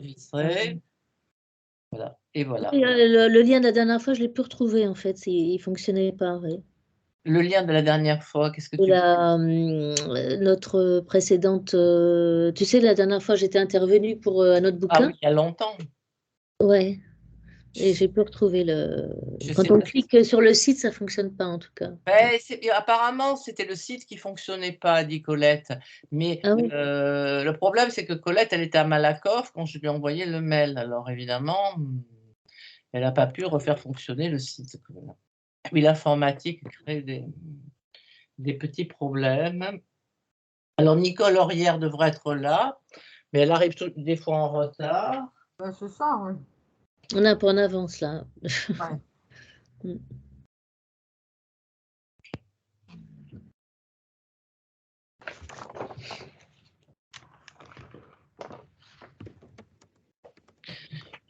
enregistrer. Voilà, et voilà. Oui, le lien de la dernière fois, je l'ai plus retrouvé en fait, il fonctionnait pas, ouais. Le lien de la dernière fois, qu'est-ce que De tu notre précédente, tu sais, la dernière fois, j'étais intervenue pour, un autre ah oui, bouquin. il y a longtemps. Ouais, et j'ai plus retrouvé le Je sais quand on pas. clique sur le site, ça fonctionne pas en tout cas. Ouais, apparemment, c'était le site qui fonctionnait pas, dit Colette. Mais Ah oui, le problème, c'est que Colette, elle était à Malakoff quand je lui ai envoyé le mail. Alors évidemment, elle n'a pas pu refaire fonctionner le site. Oui, l'informatique crée des petits problèmes. Alors Nicole Laurière devrait être là, mais elle arrive des fois en retard. Ben, c'est ça, oui. on est un peu en avance là. Ouais. Mmh.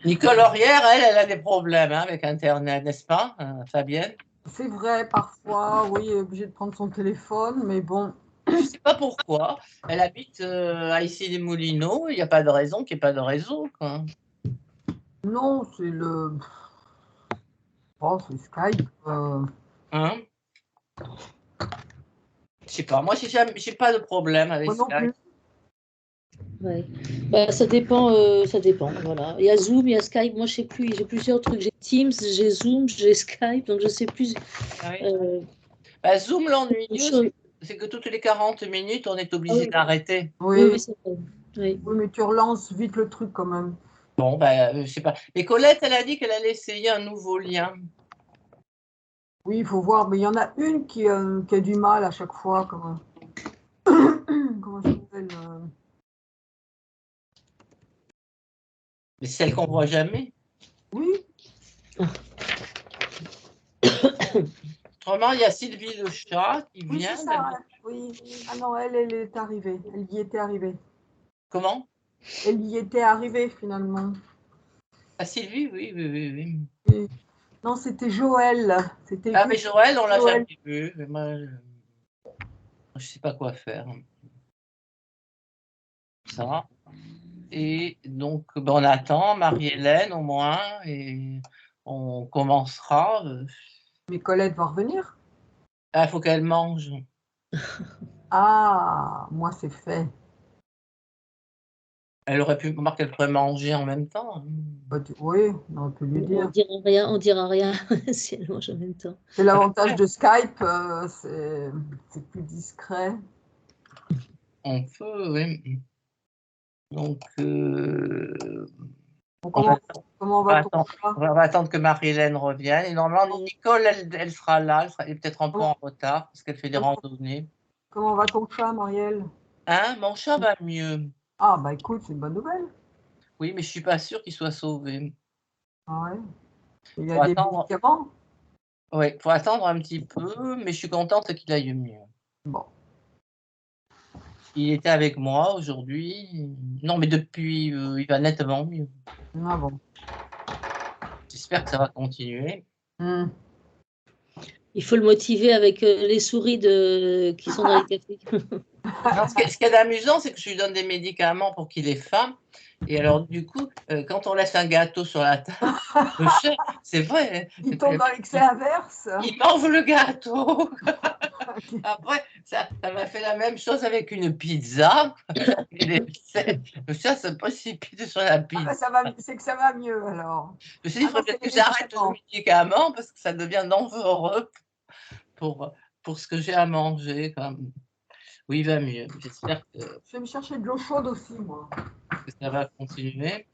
Nicole Laurière, elle a des problèmes hein, avec Internet, n'est-ce pas, Fabienne? C'est vrai, parfois, oui, elle est obligée de prendre son téléphone, mais bon. Je ne sais pas pourquoi. Elle habite à Issy-les-Moulineaux, il n'y a pas de raison qu'il n'y ait pas de réseau, quoi. Non, c'est oh, c'est Skype. Hein? Je sais pas. Moi, j'ai pas de problème avec Moi non Skype. plus. Ouais. Bah, ça dépend, voilà. Il y a Zoom, il y a Skype, moi je sais plus, j'ai plusieurs trucs, j'ai Teams, j'ai Zoom, j'ai Skype, donc je sais plus, Ah oui. Bah, Zoom, l'ennuyeux, c'est que toutes les 40 minutes, on est obligé oui. d'arrêter. Oui. Oui, c'est vrai. Oui. Oui, mais tu relances vite le truc quand même. Bon, je sais pas. Mais Colette, elle a dit qu'elle allait essayer un nouveau lien. Oui, il faut voir, mais il y en a une qui a du mal à chaque fois. Comment ça s'appelle Mais celle qu'on voit jamais. Oui. Autrement, il y a Sylvie le chat qui Oui, vient. c'est ça. Oui. Ah non, elle est arrivée. Elle y était arrivée. Comment? Elle y était arrivée finalement. Ah, Sylvie, oui, oui, oui, oui. Oui. Non, c'était Joël. C'était Ah, mais Joël, on l'a Joël. jamais vu. Mais moi, je sais pas quoi faire. Ça. Et donc, on attend Marie-Hélène au moins et on commencera. Mais Colette va revenir. Ah, il faut qu'elle mange. Ah, moi c'est fait. Elle aurait pu, remarquer qu'elle pourrait manger en même temps. Bah, oui, on peut lui dire. On dira rien si elle mange en même temps. C'est l'avantage de Skype, c'est plus discret. On peut, oui. Donc, Comment va ton chat? on va attendre que Marie-Hélène revienne. Et normalement, Nicole, elle sera là. Elle est peut-être un peu en retard parce qu'elle fait des randonnées. Comment va ton chat, Marielle? Hein, mon chat va mieux. Ah, bah écoute, c'est une bonne nouvelle. Oui, mais je suis pas sûre qu'il soit sauvé. Ah ouais. Il y a Faut des attendre. médicaments? Oui, faut attendre un petit peu, mais je suis contente qu'il aille mieux. Bon. Il était avec moi aujourd'hui. Non, mais depuis, il va nettement mieux. Ah bon. J'espère que ça va continuer. Hmm. Il faut le motiver avec les souris qui sont dans les cafés. Non, ce qui est amusant, c'est que je lui donne des médicaments pour qu'il ait faim. Et alors, du coup, quand on laisse un gâteau sur la table, le chat, c'est vrai, Il tombe dans l'excès inverse. il mange le gâteau. Après, ça m'a fait la même chose avec une pizza. Le chat se précipite sur la Ah pizza. bah, c'est que ça va mieux alors. Je me suis dit, il Ah non, faudrait c'est peut-être les que j'arrête le médicaments. médicament parce que ça devient dangereux pour ce que j'ai à manger. Comme... Oui, il va mieux. J'espère Je vais me chercher de l'eau chaude aussi, moi. que ça va continuer.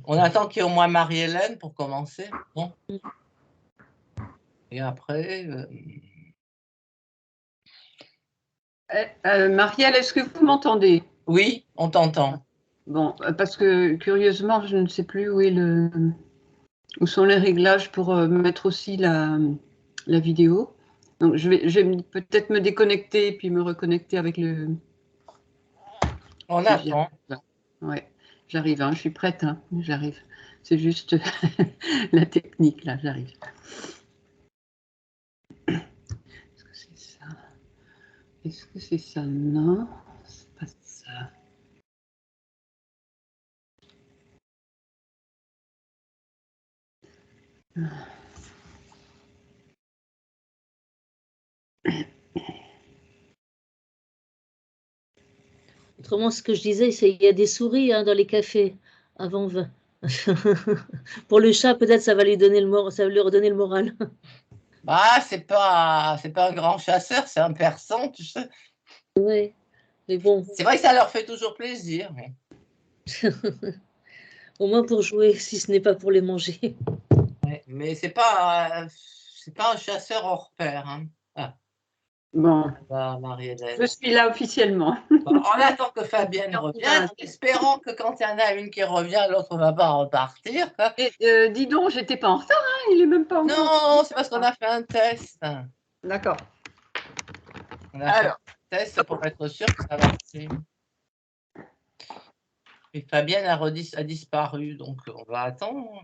On attend qu'il y ait au moins Marie-Hélène pour commencer. Bon. Et après. Marielle, est-ce que vous m'entendez? Oui, on t'entend. Bon, parce que curieusement, je ne sais plus où sont les réglages pour mettre aussi la vidéo. Donc, je vais peut-être me déconnecter et puis me reconnecter avec le. On Si j'y attend. arrive. Ouais, j'arrive, hein, je suis prête, hein, j'arrive. C'est juste la technique, là, j'arrive. Est-ce que c'est ça? Est-ce que c'est ça? Non, c'est pas ça. Autrement, ce que je disais, c'est qu'il y a des souris hein, dans les cafés avant 20. Pour le chat, peut-être ça va lui donner ça va lui redonner le moral. Bah, c'est pas un grand chasseur, c'est un persan, tu sais. Ouais, mais bon, C'est vrai que ça leur fait toujours plaisir. au moins pour jouer, si ce n'est pas pour les manger. Ouais, mais c'est pas un chasseur hors pair. Hein. Ah, Bon, bah, Marie-Hélène. je suis là officiellement. Bon, on attend que Fabienne revienne, espérant que quand il y en a une qui revient, l'autre ne va pas repartir. Et, dis donc, j'étais pas en retard, hein, il est même pas encore. Non, c'est parce qu'on a fait un test. D'accord. On a fait un test pour être sûr que ça va marcher. Et Fabienne a disparu, donc on va attendre.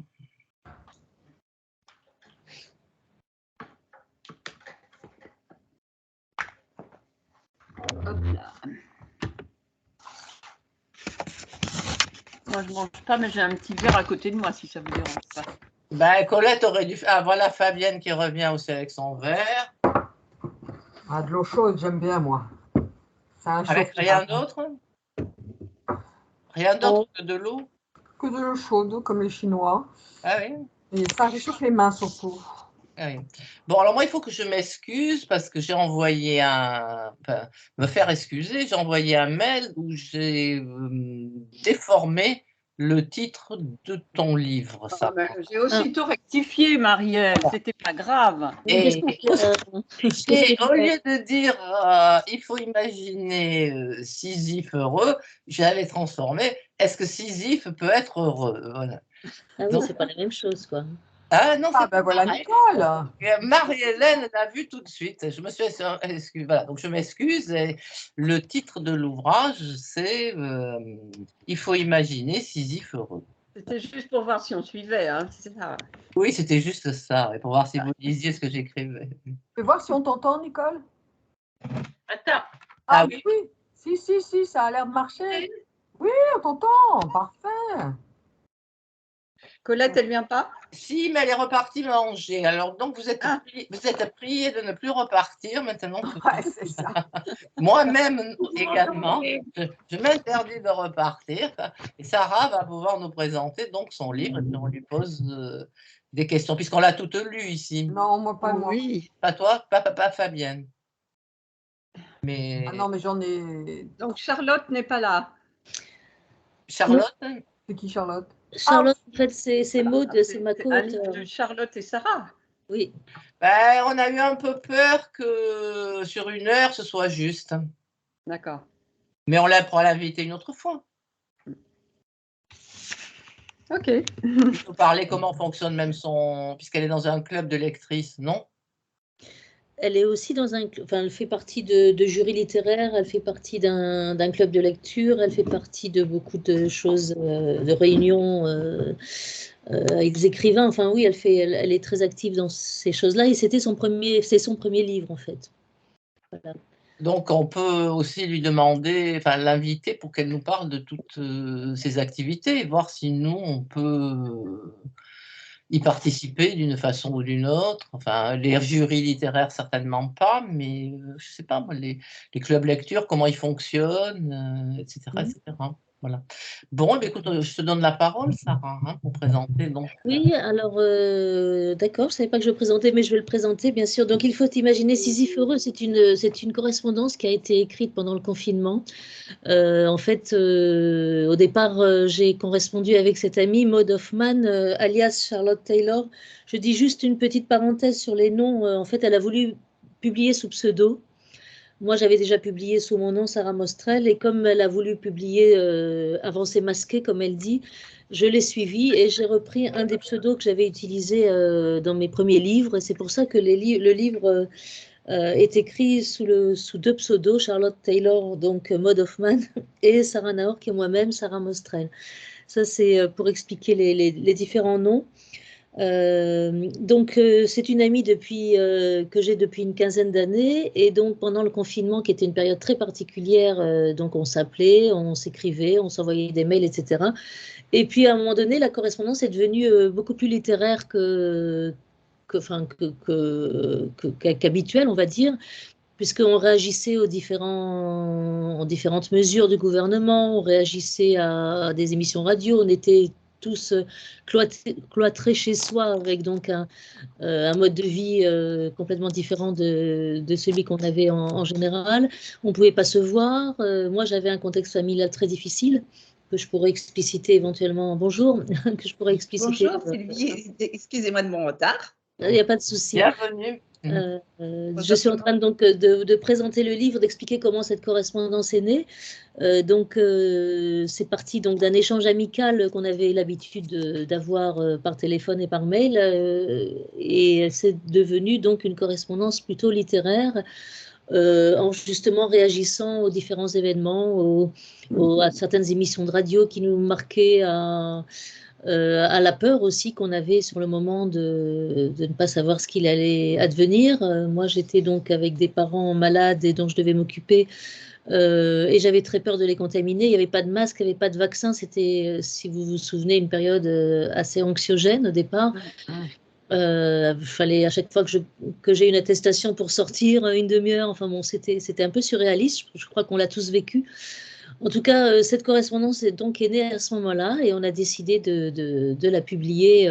Hop là. Moi, je mange pas, mais j'ai un petit verre à côté de moi, si ça vous dérange pas. Ben, Colette aurait dû faire. Ah, voilà Fabienne qui revient aussi avec son verre. Ah, de l'eau chaude, j'aime bien, moi. Ça Avec rien d'autre? Rien d'autre que de l'eau? Que de l'eau chaude, comme les Chinois. Ah oui? Et ça réchauffe les mains, surtout. Ah oui. Bon, alors moi, il faut que je m'excuse parce que j'ai envoyé me faire excuser, j'ai envoyé un mail où j'ai déformé le titre de ton livre. Ça. J'ai aussitôt rectifié, Marielle, c'était pas grave. Et au lieu de dire il faut imaginer Sisyphe heureux, j'allais transformer est-ce que Sisyphe peut être heureux? Voilà. Ah oui, c'est pas la même chose, quoi. Ah non, c'est ben voilà Nicole. Marie-Hélène l'a vu tout de suite. Je me suis excuse. Voilà, donc je m'excuse. Le titre de l'ouvrage, c'est il faut imaginer Sisyphe heureux. C'était juste pour voir si on suivait, hein, c'est ça. Oui, c'était juste ça, pour voir si vous lisiez ce que j'écrivais. Fais voir si on t'entend, Nicole. Attends. Ah oui. Si, ça a l'air de marcher. Oui, on t'entend. Parfait. Colette, elle vient pas? Si, mais elle est repartie manger. Alors, donc, vous êtes prié de ne plus repartir maintenant. Ouais, c'est ça. Moi-même également, je m'interdis de repartir. Et Sarah va pouvoir nous présenter donc son livre et puis on lui pose des questions, puisqu'on l'a toute lue ici. Non, moi pas moi. Oui. Pas toi, pas Fabienne. Mais... Ah non, mais j'en ai. Donc Charlotte n'est pas là. Charlotte? C'est qui Charlotte? Charlotte, en fait, c'est Maud, c'est ma un livre co-auteure. de Charlotte et Sarah. Oui. Ben, on a eu un peu peur que sur 1 heure, ce soit juste. D'accord. Mais on la pourra l'inviter une autre fois. Ok. Il faut parler comment fonctionne même puisqu'elle est dans un club de lectrices, non? Elle est aussi dans enfin, elle fait partie de jury littéraire, elle fait partie d'un club de lecture, elle fait partie de beaucoup de choses, de réunions avec des écrivains. Enfin oui, elle est très active dans ces choses-là et c'est son premier livre en fait. Voilà. Donc on peut aussi lui demander, enfin l'inviter pour qu'elle nous parle de toutes ses activités, voir si nous on peut y participer d'une façon ou d'une autre. Enfin, les jurys littéraires, certainement pas, mais je ne sais pas, moi, les clubs lecture, comment ils fonctionnent, etc., etc. Voilà. Bon, eh écoute, je te donne la parole, Sarah, pour présenter. Donc, Oui, alors, d'accord, je ne savais pas que je le présentais, mais je vais le présenter, bien sûr. Donc, il faut imaginer Sisyphe heureux, c'est une correspondance qui a été écrite pendant le confinement. En fait, au départ, j'ai correspondu avec cette amie, Maud Hoffman, alias Charlotte Taylor. Je dis juste une petite parenthèse sur les noms. En fait, elle a voulu publier sous pseudo. Moi, j'avais déjà publié sous mon nom, Sarah Mostrel, et comme elle a voulu publier Avancée masquée, comme elle dit, je l'ai suivie et j'ai repris un des pseudos que j'avais utilisé dans mes premiers livres. Et c'est pour ça que le livre est écrit sous 2 pseudos, Charlotte Taylor, donc Maud Hoffman, et Sarah Naor, qui est moi-même, Sarah Mostrel. Ça, c'est pour expliquer les différents noms. C'est une amie que j'ai depuis une quinzaine d'années. Et donc, pendant le confinement, qui était une période très particulière, donc on s'appelait, on s'écrivait, on s'envoyait des mails, etc. Et puis, à un moment donné, la correspondance est devenue beaucoup plus littéraire qu'habituelle, on va dire, puisqu'on réagissait aux différentes mesures du gouvernement, on réagissait à des émissions radio, on était tous cloîtrés chez soi avec donc un mode de vie complètement différent de celui qu'on avait en général. On ne pouvait pas se voir. Moi, j'avais un contexte familial très difficile que je pourrais expliciter éventuellement. Bonjour, que je pourrais expliciter. Bonjour Sylvie, excusez-moi de mon retard. Il n'y a pas de souci. Bienvenue. Je suis en train donc de présenter le livre, d'expliquer comment cette correspondance est née. C'est parti donc d'un échange amical qu'on avait l'habitude d'avoir par téléphone et par mail, et c'est devenu donc une correspondance plutôt littéraire, en justement réagissant aux différents événements, à certaines émissions de radio qui nous marquaient, à la peur aussi qu'on avait sur le moment de ne pas savoir ce qu'il allait advenir. Moi, j'étais donc avec des parents malades et dont je devais m'occuper, et j'avais très peur de les contaminer. Il n'y avait pas de masque, il n'y avait pas de vaccin. C'était, si vous vous souvenez, une période assez anxiogène au départ. Fallait à chaque fois que j'ai une attestation pour sortir, une demi-heure. Enfin bon, c'était un peu surréaliste. Je crois qu'on l'a tous vécu. En tout cas, cette correspondance est née à ce moment-là, et on a décidé de la publier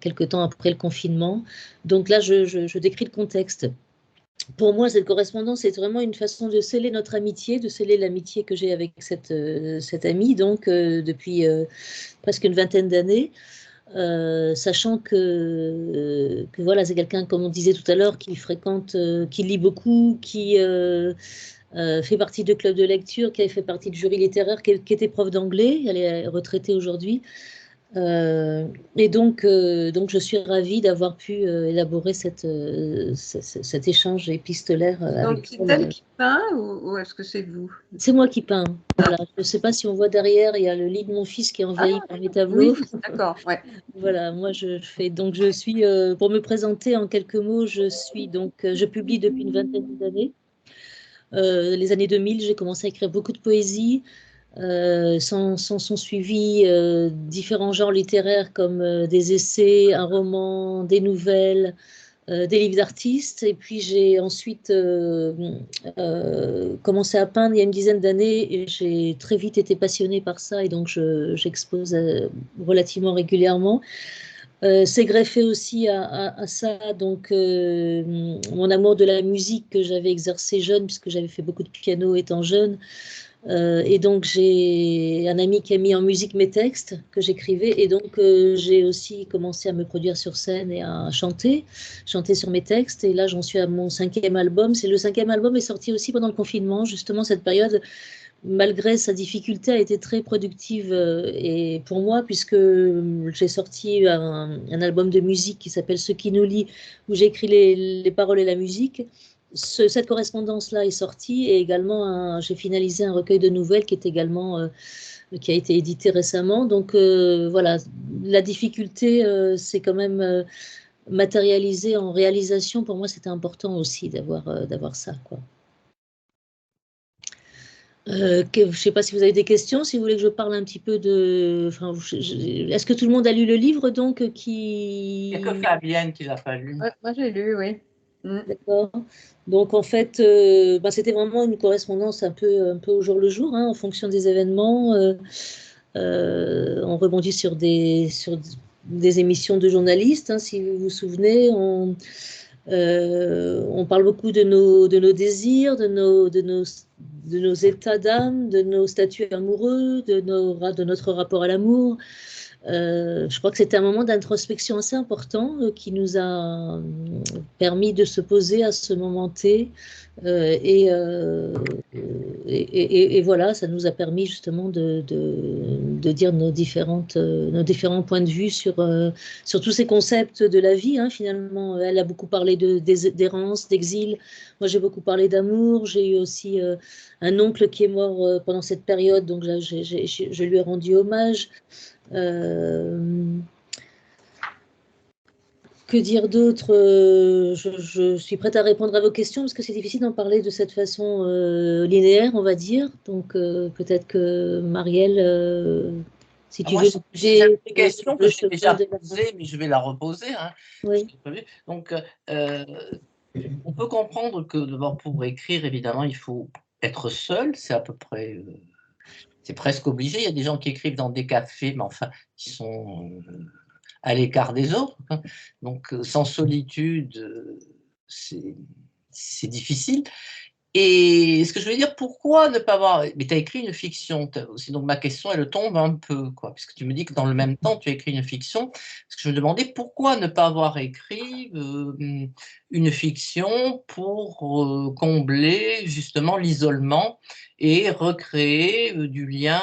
quelque temps après le confinement. Donc là, je décris le contexte. Pour moi, cette correspondance est vraiment une façon de sceller notre amitié, de sceller l'amitié que j'ai avec cette amie, donc depuis presque une vingtaine d'années. Sachant que voilà, c'est quelqu'un, comme on disait tout à l'heure, qui fréquente, qui lit beaucoup, qui fait partie de club de lecture, qui a fait partie du jury littéraire, qui était prof d'anglais. Elle est retraitée aujourd'hui. Et donc, je suis ravie d'avoir pu élaborer cet échange épistolaire. Donc, c'est elle qui peint ou est-ce que c'est vous? C'est moi qui peins. Voilà. Je ne sais pas si on voit derrière, il y a le lit de mon fils qui est envahi par les tableaux. Oui, d'accord, ouais. Voilà, moi je fais. Donc, je suis, pour me présenter en quelques mots, je publie depuis une vingtaine d'années. Les années 2000, j'ai commencé à écrire beaucoup de poésie. Sont suivis différents genres littéraires comme des essais, un roman, des nouvelles, des livres d'artistes. Et puis j'ai ensuite commencé à peindre il y a une dizaine d'années, et j'ai très vite été passionnée par ça, et donc j'expose relativement régulièrement. C'est greffé aussi à ça, donc mon amour de la musique que j'avais exercé jeune, puisque j'avais fait beaucoup de piano étant jeune. Et donc j'ai un ami qui a mis en musique mes textes que j'écrivais, et donc j'ai aussi commencé à me produire sur scène et à chanter sur mes textes. Et là j'en suis à mon 5e album. Le 5e album est sorti aussi pendant le confinement. Justement, cette période, malgré sa difficulté, a été très productive, et pour moi, puisque j'ai sorti un album de musique qui s'appelle Ce qui nous lie, où j'écris les paroles et la musique. Cette correspondance-là est sortie, et également j'ai finalisé un recueil de nouvelles qui a été édité récemment. Donc voilà, la difficulté, c'est quand même matérialisé en réalisation. Pour moi, c'était important aussi d'avoir ça, quoi. Je ne sais pas si vous avez des questions, si vous voulez que je parle un petit peu de. Enfin, est-ce que tout le monde a lu le livre, donc Il n'y a que Fabienne qui ne l'a pas lu. Ouais, moi, j'ai lu, oui. D'accord. Donc en fait, c'était vraiment une correspondance un peu au jour le jour, hein, en fonction des événements. On rebondit sur des émissions de journalistes, hein, si vous vous souvenez. On parle beaucoup de nos désirs, de nos états d'âme, de nos statuts amoureux, de notre rapport à l'amour. Je crois que c'était un moment d'introspection assez important, qui nous a permis de se poser à ce moment T, et voilà, ça nous a permis justement de dire nos différents points de vue sur tous ces concepts de la vie, hein, finalement. Elle a beaucoup parlé d'errance, d'exil. Moi, j'ai beaucoup parlé d'amour. J'ai eu aussi un oncle qui est mort pendant cette période, donc là, je lui ai rendu hommage. Que dire d'autre? Je suis prête à répondre à vos questions parce que c'est difficile d'en parler de cette façon linéaire, on va dire. Donc peut-être que Marielle, si tu Moi, veux si j'avais bouger des questions que le j'ai chemin déjà de la... posées, mais je vais la reposer, hein, je Oui, t'ai prévu. Donc, on peut comprendre que d'abord pour écrire, évidemment, il faut être seul, c'est à peu près, c'est presque obligé. Il y a des gens qui écrivent dans des cafés, mais enfin, qui sont à l'écart des autres, hein. Donc, sans solitude, c'est difficile. Et ce que je veux dire, pourquoi ne pas avoir. Mais tu as écrit une fiction aussi, donc ma question, elle tombe un peu, quoi, puisque tu me dis que dans le même temps, tu as écrit une fiction. Parce que je me demandais pourquoi ne pas avoir écrit une fiction pour combler justement l'isolement et recréer du lien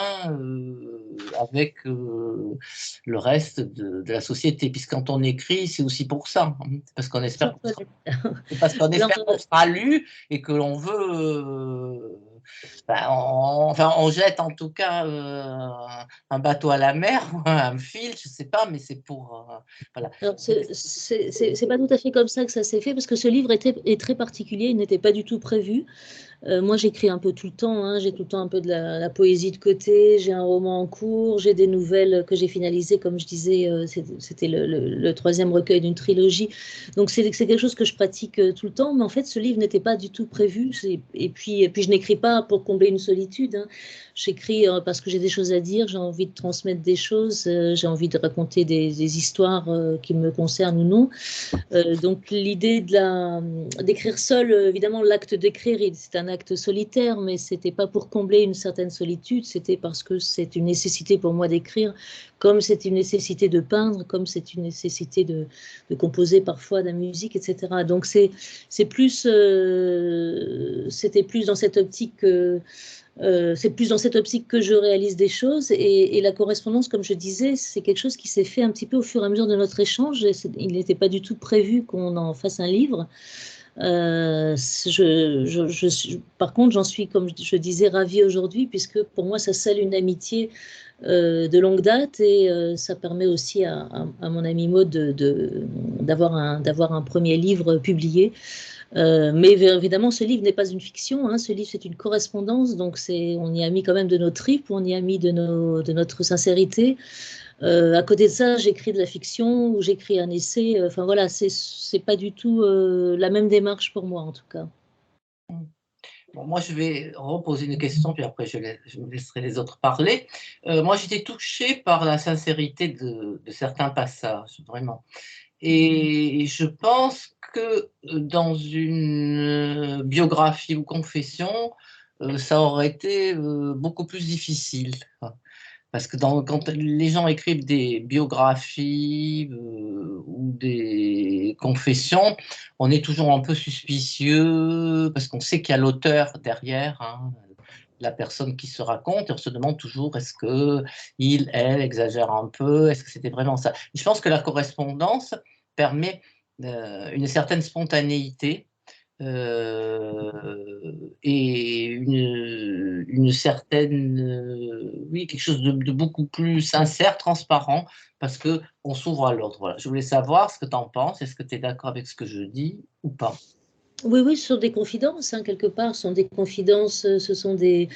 avec le reste de la société. Puisque quand on écrit, c'est aussi pour ça, hein. C'est parce qu'on espère c'est parce qu'on alors, espère qu'on sera lu et que l'on veut, enfin, on jette en tout cas un bateau à la mer, ou un fil, je ne sais pas, mais c'est pour, voilà. alors, c'est pas tout à fait comme ça que ça s'est fait parce que ce livre est très particulier, il n'était pas du tout prévu. Moi, j'écris un peu tout le temps, hein. J'ai tout le temps un peu de la poésie de côté, j'ai un roman en cours, j'ai des nouvelles que j'ai finalisées, comme je disais, c'était le troisième recueil d'une trilogie. Donc, c'est quelque chose que je pratique tout le temps, mais en fait, ce livre n'était pas du tout prévu. Et puis, je n'écris pas pour combler une solitude, hein. J'écris parce que j'ai des choses à dire, j'ai envie de transmettre des choses, j'ai envie de raconter des histoires qui me concernent ou non. Donc l'idée d'écrire seul, évidemment l'acte d'écrire, c'est un acte solitaire, mais c'était pas pour combler une certaine solitude, c'était parce que c'est une nécessité pour moi d'écrire, comme c'est une nécessité de peindre, comme c'est une nécessité de composer parfois de la musique, etc. Donc c'était plus dans cette optique c'est plus dans cette optique que je réalise des choses et la correspondance, comme je disais, c'est quelque chose qui s'est fait un petit peu au fur et à mesure de notre échange. Il n'était pas du tout prévu qu'on en fasse un livre. Par contre, j'en suis, comme je disais, ravie aujourd'hui puisque pour moi, ça scelle une amitié de longue date et ça permet aussi à mon ami Maud d'avoir un premier livre publié. Mais évidemment, ce livre n'est pas une fiction, hein. Ce livre, c'est une correspondance, donc on y a mis quand même de nos tripes, on y a mis de notre sincérité. À côté de ça, j'écris de la fiction ou j'écris un essai. Enfin voilà, c'est pas du tout la même démarche pour moi, en tout cas. Bon, moi, je vais reposer une question, puis après, je me laisserai les autres parler. Moi, j'étais touchée par la sincérité de certains passages, vraiment. Et je pense que dans une biographie ou confession, ça aurait été beaucoup plus difficile. Parce que quand les gens écrivent des biographies ou des confessions, on est toujours un peu suspicieux parce qu'on sait qu'il y a l'auteur derrière, hein, la personne qui se raconte, et on se demande toujours est-ce que il, elle exagère un peu, est-ce que c'était vraiment ça. Je pense que la correspondance permet une certaine spontanéité et une certaine, oui, quelque chose de beaucoup plus sincère, transparent, parce qu'on s'ouvre à l'autre. Voilà. Je voulais savoir ce que tu en penses. Est-ce que tu es d'accord avec ce que je dis ou pas? Oui, oui, ce sont des confidences, hein, quelque part. Ce sont des confidences, ce sont des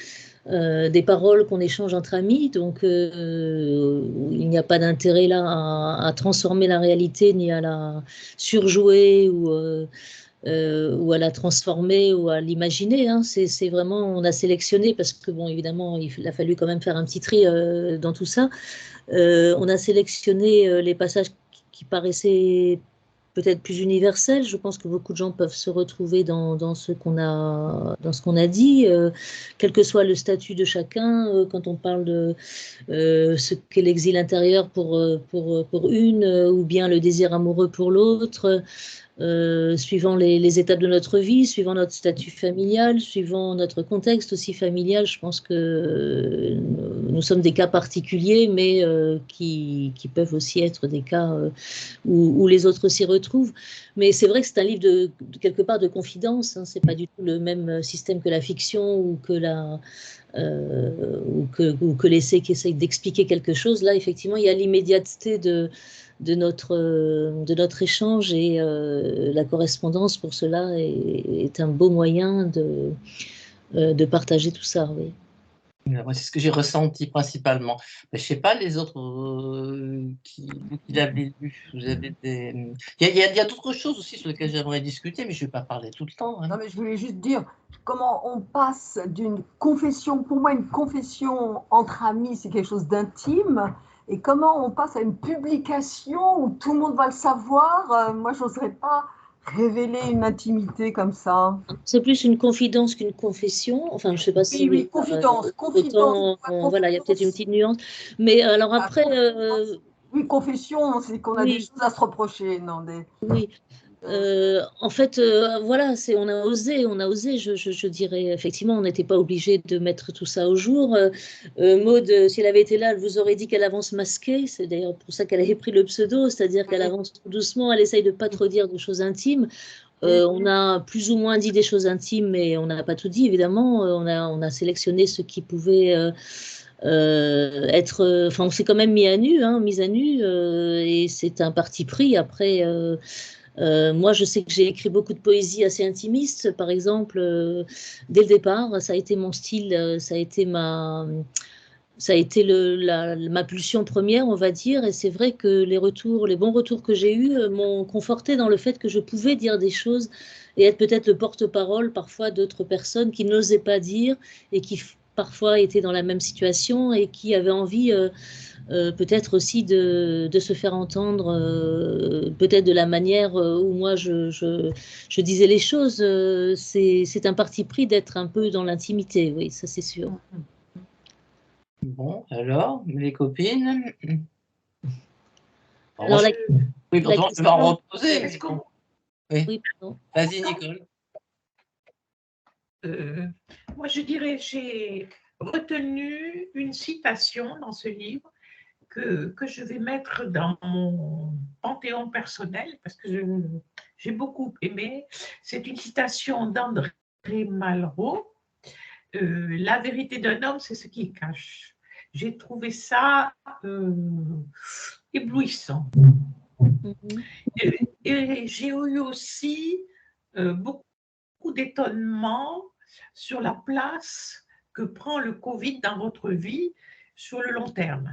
paroles qu'on échange entre amis. Donc, il n'y a pas d'intérêt là à transformer la réalité, ni à la surjouer ou à la transformer ou à l'imaginer, hein. C'est vraiment, on a sélectionné, parce que, bon, évidemment, il a fallu quand même faire un petit tri dans tout ça. On a sélectionné les passages qui paraissaient peut-être plus universel. Je pense que beaucoup de gens peuvent se retrouver dans ce qu'on a dit, quel que soit le statut de chacun, quand on parle de ce qu'est l'exil intérieur pour une, ou bien le désir amoureux pour l'autre. Suivant les étapes de notre vie, suivant notre statut familial, suivant notre contexte aussi familial, je pense que nous sommes des cas particuliers, mais qui peuvent aussi être des cas où les autres s'y retrouvent. Mais c'est vrai que c'est un livre de quelque part de confidence, hein, c'est pas du tout le même système que la fiction ou que l'essai qui essaye d'expliquer quelque chose. Là, effectivement, il y a l'immédiateté de notre échange et la correspondance pour cela est un beau moyen de partager tout ça, oui. Moi, c'est ce que j'ai ressenti principalement. Mais je ne sais pas les autres qui l'avaient lu. Vous avez des... Il y a d'autres choses aussi sur lesquelles j'aimerais discuter, mais je ne vais pas parler tout le temps. Hein. Non, mais je voulais juste dire comment on passe d'une confession, pour moi, une confession entre amis, c'est quelque chose d'intime, et comment on passe à une publication où tout le monde va le savoir. Moi, je n'oserais pas révéler une intimité comme ça. C'est plus une confidence qu'une confession. Enfin, je ne sais pas si... Oui, confidence. Autant, voilà, il y a peut-être une petite nuance. Mais alors après... Oui, confession, c'est qu'on a des choses à se reprocher. Non, Oui. En fait, voilà, on a osé, je dirais. Effectivement, on n'était pas obligé de mettre tout ça au jour. Maud, si elle avait été là, elle vous aurait dit qu'elle avance masquée. C'est d'ailleurs pour ça qu'elle avait pris le pseudo, c'est-à-dire qu'elle avance tout doucement, elle essaye de pas trop dire de choses intimes. On a plus ou moins dit des choses intimes, mais on n'a pas tout dit, évidemment. On a sélectionné ce qui pouvait... être, enfin, on s'est quand même mis à nu, et c'est un parti pris. Après, moi, je sais que j'ai écrit beaucoup de poésie assez intimiste, par exemple, dès le départ, ça a été mon style, ça a été ma pulsion première, on va dire, et c'est vrai que les bons retours que j'ai eus m'ont conforté dans le fait que je pouvais dire des choses et être peut-être le porte-parole parfois d'autres personnes qui n'osaient pas dire et qui parfois étaient dans la même situation et qui avaient envie peut-être aussi de se faire entendre, peut-être de la manière où moi je disais les choses. C'est un parti pris d'être un peu dans l'intimité, oui, ça c'est sûr. Bon, alors, les copines. Alors, oui, pourtant, je vais en reposer. Oui, pardon. Vas-y, Nicole. Moi, je dirais, j'ai retenu une citation dans ce livre que je vais mettre dans mon panthéon personnel parce que j'ai beaucoup aimé. C'est une citation d'André Malraux. La vérité d'un homme, c'est ce qu'il cache. J'ai trouvé ça éblouissant. Et j'ai eu aussi beaucoup d'étonnement sur la place que prend le Covid dans votre vie sur le long terme.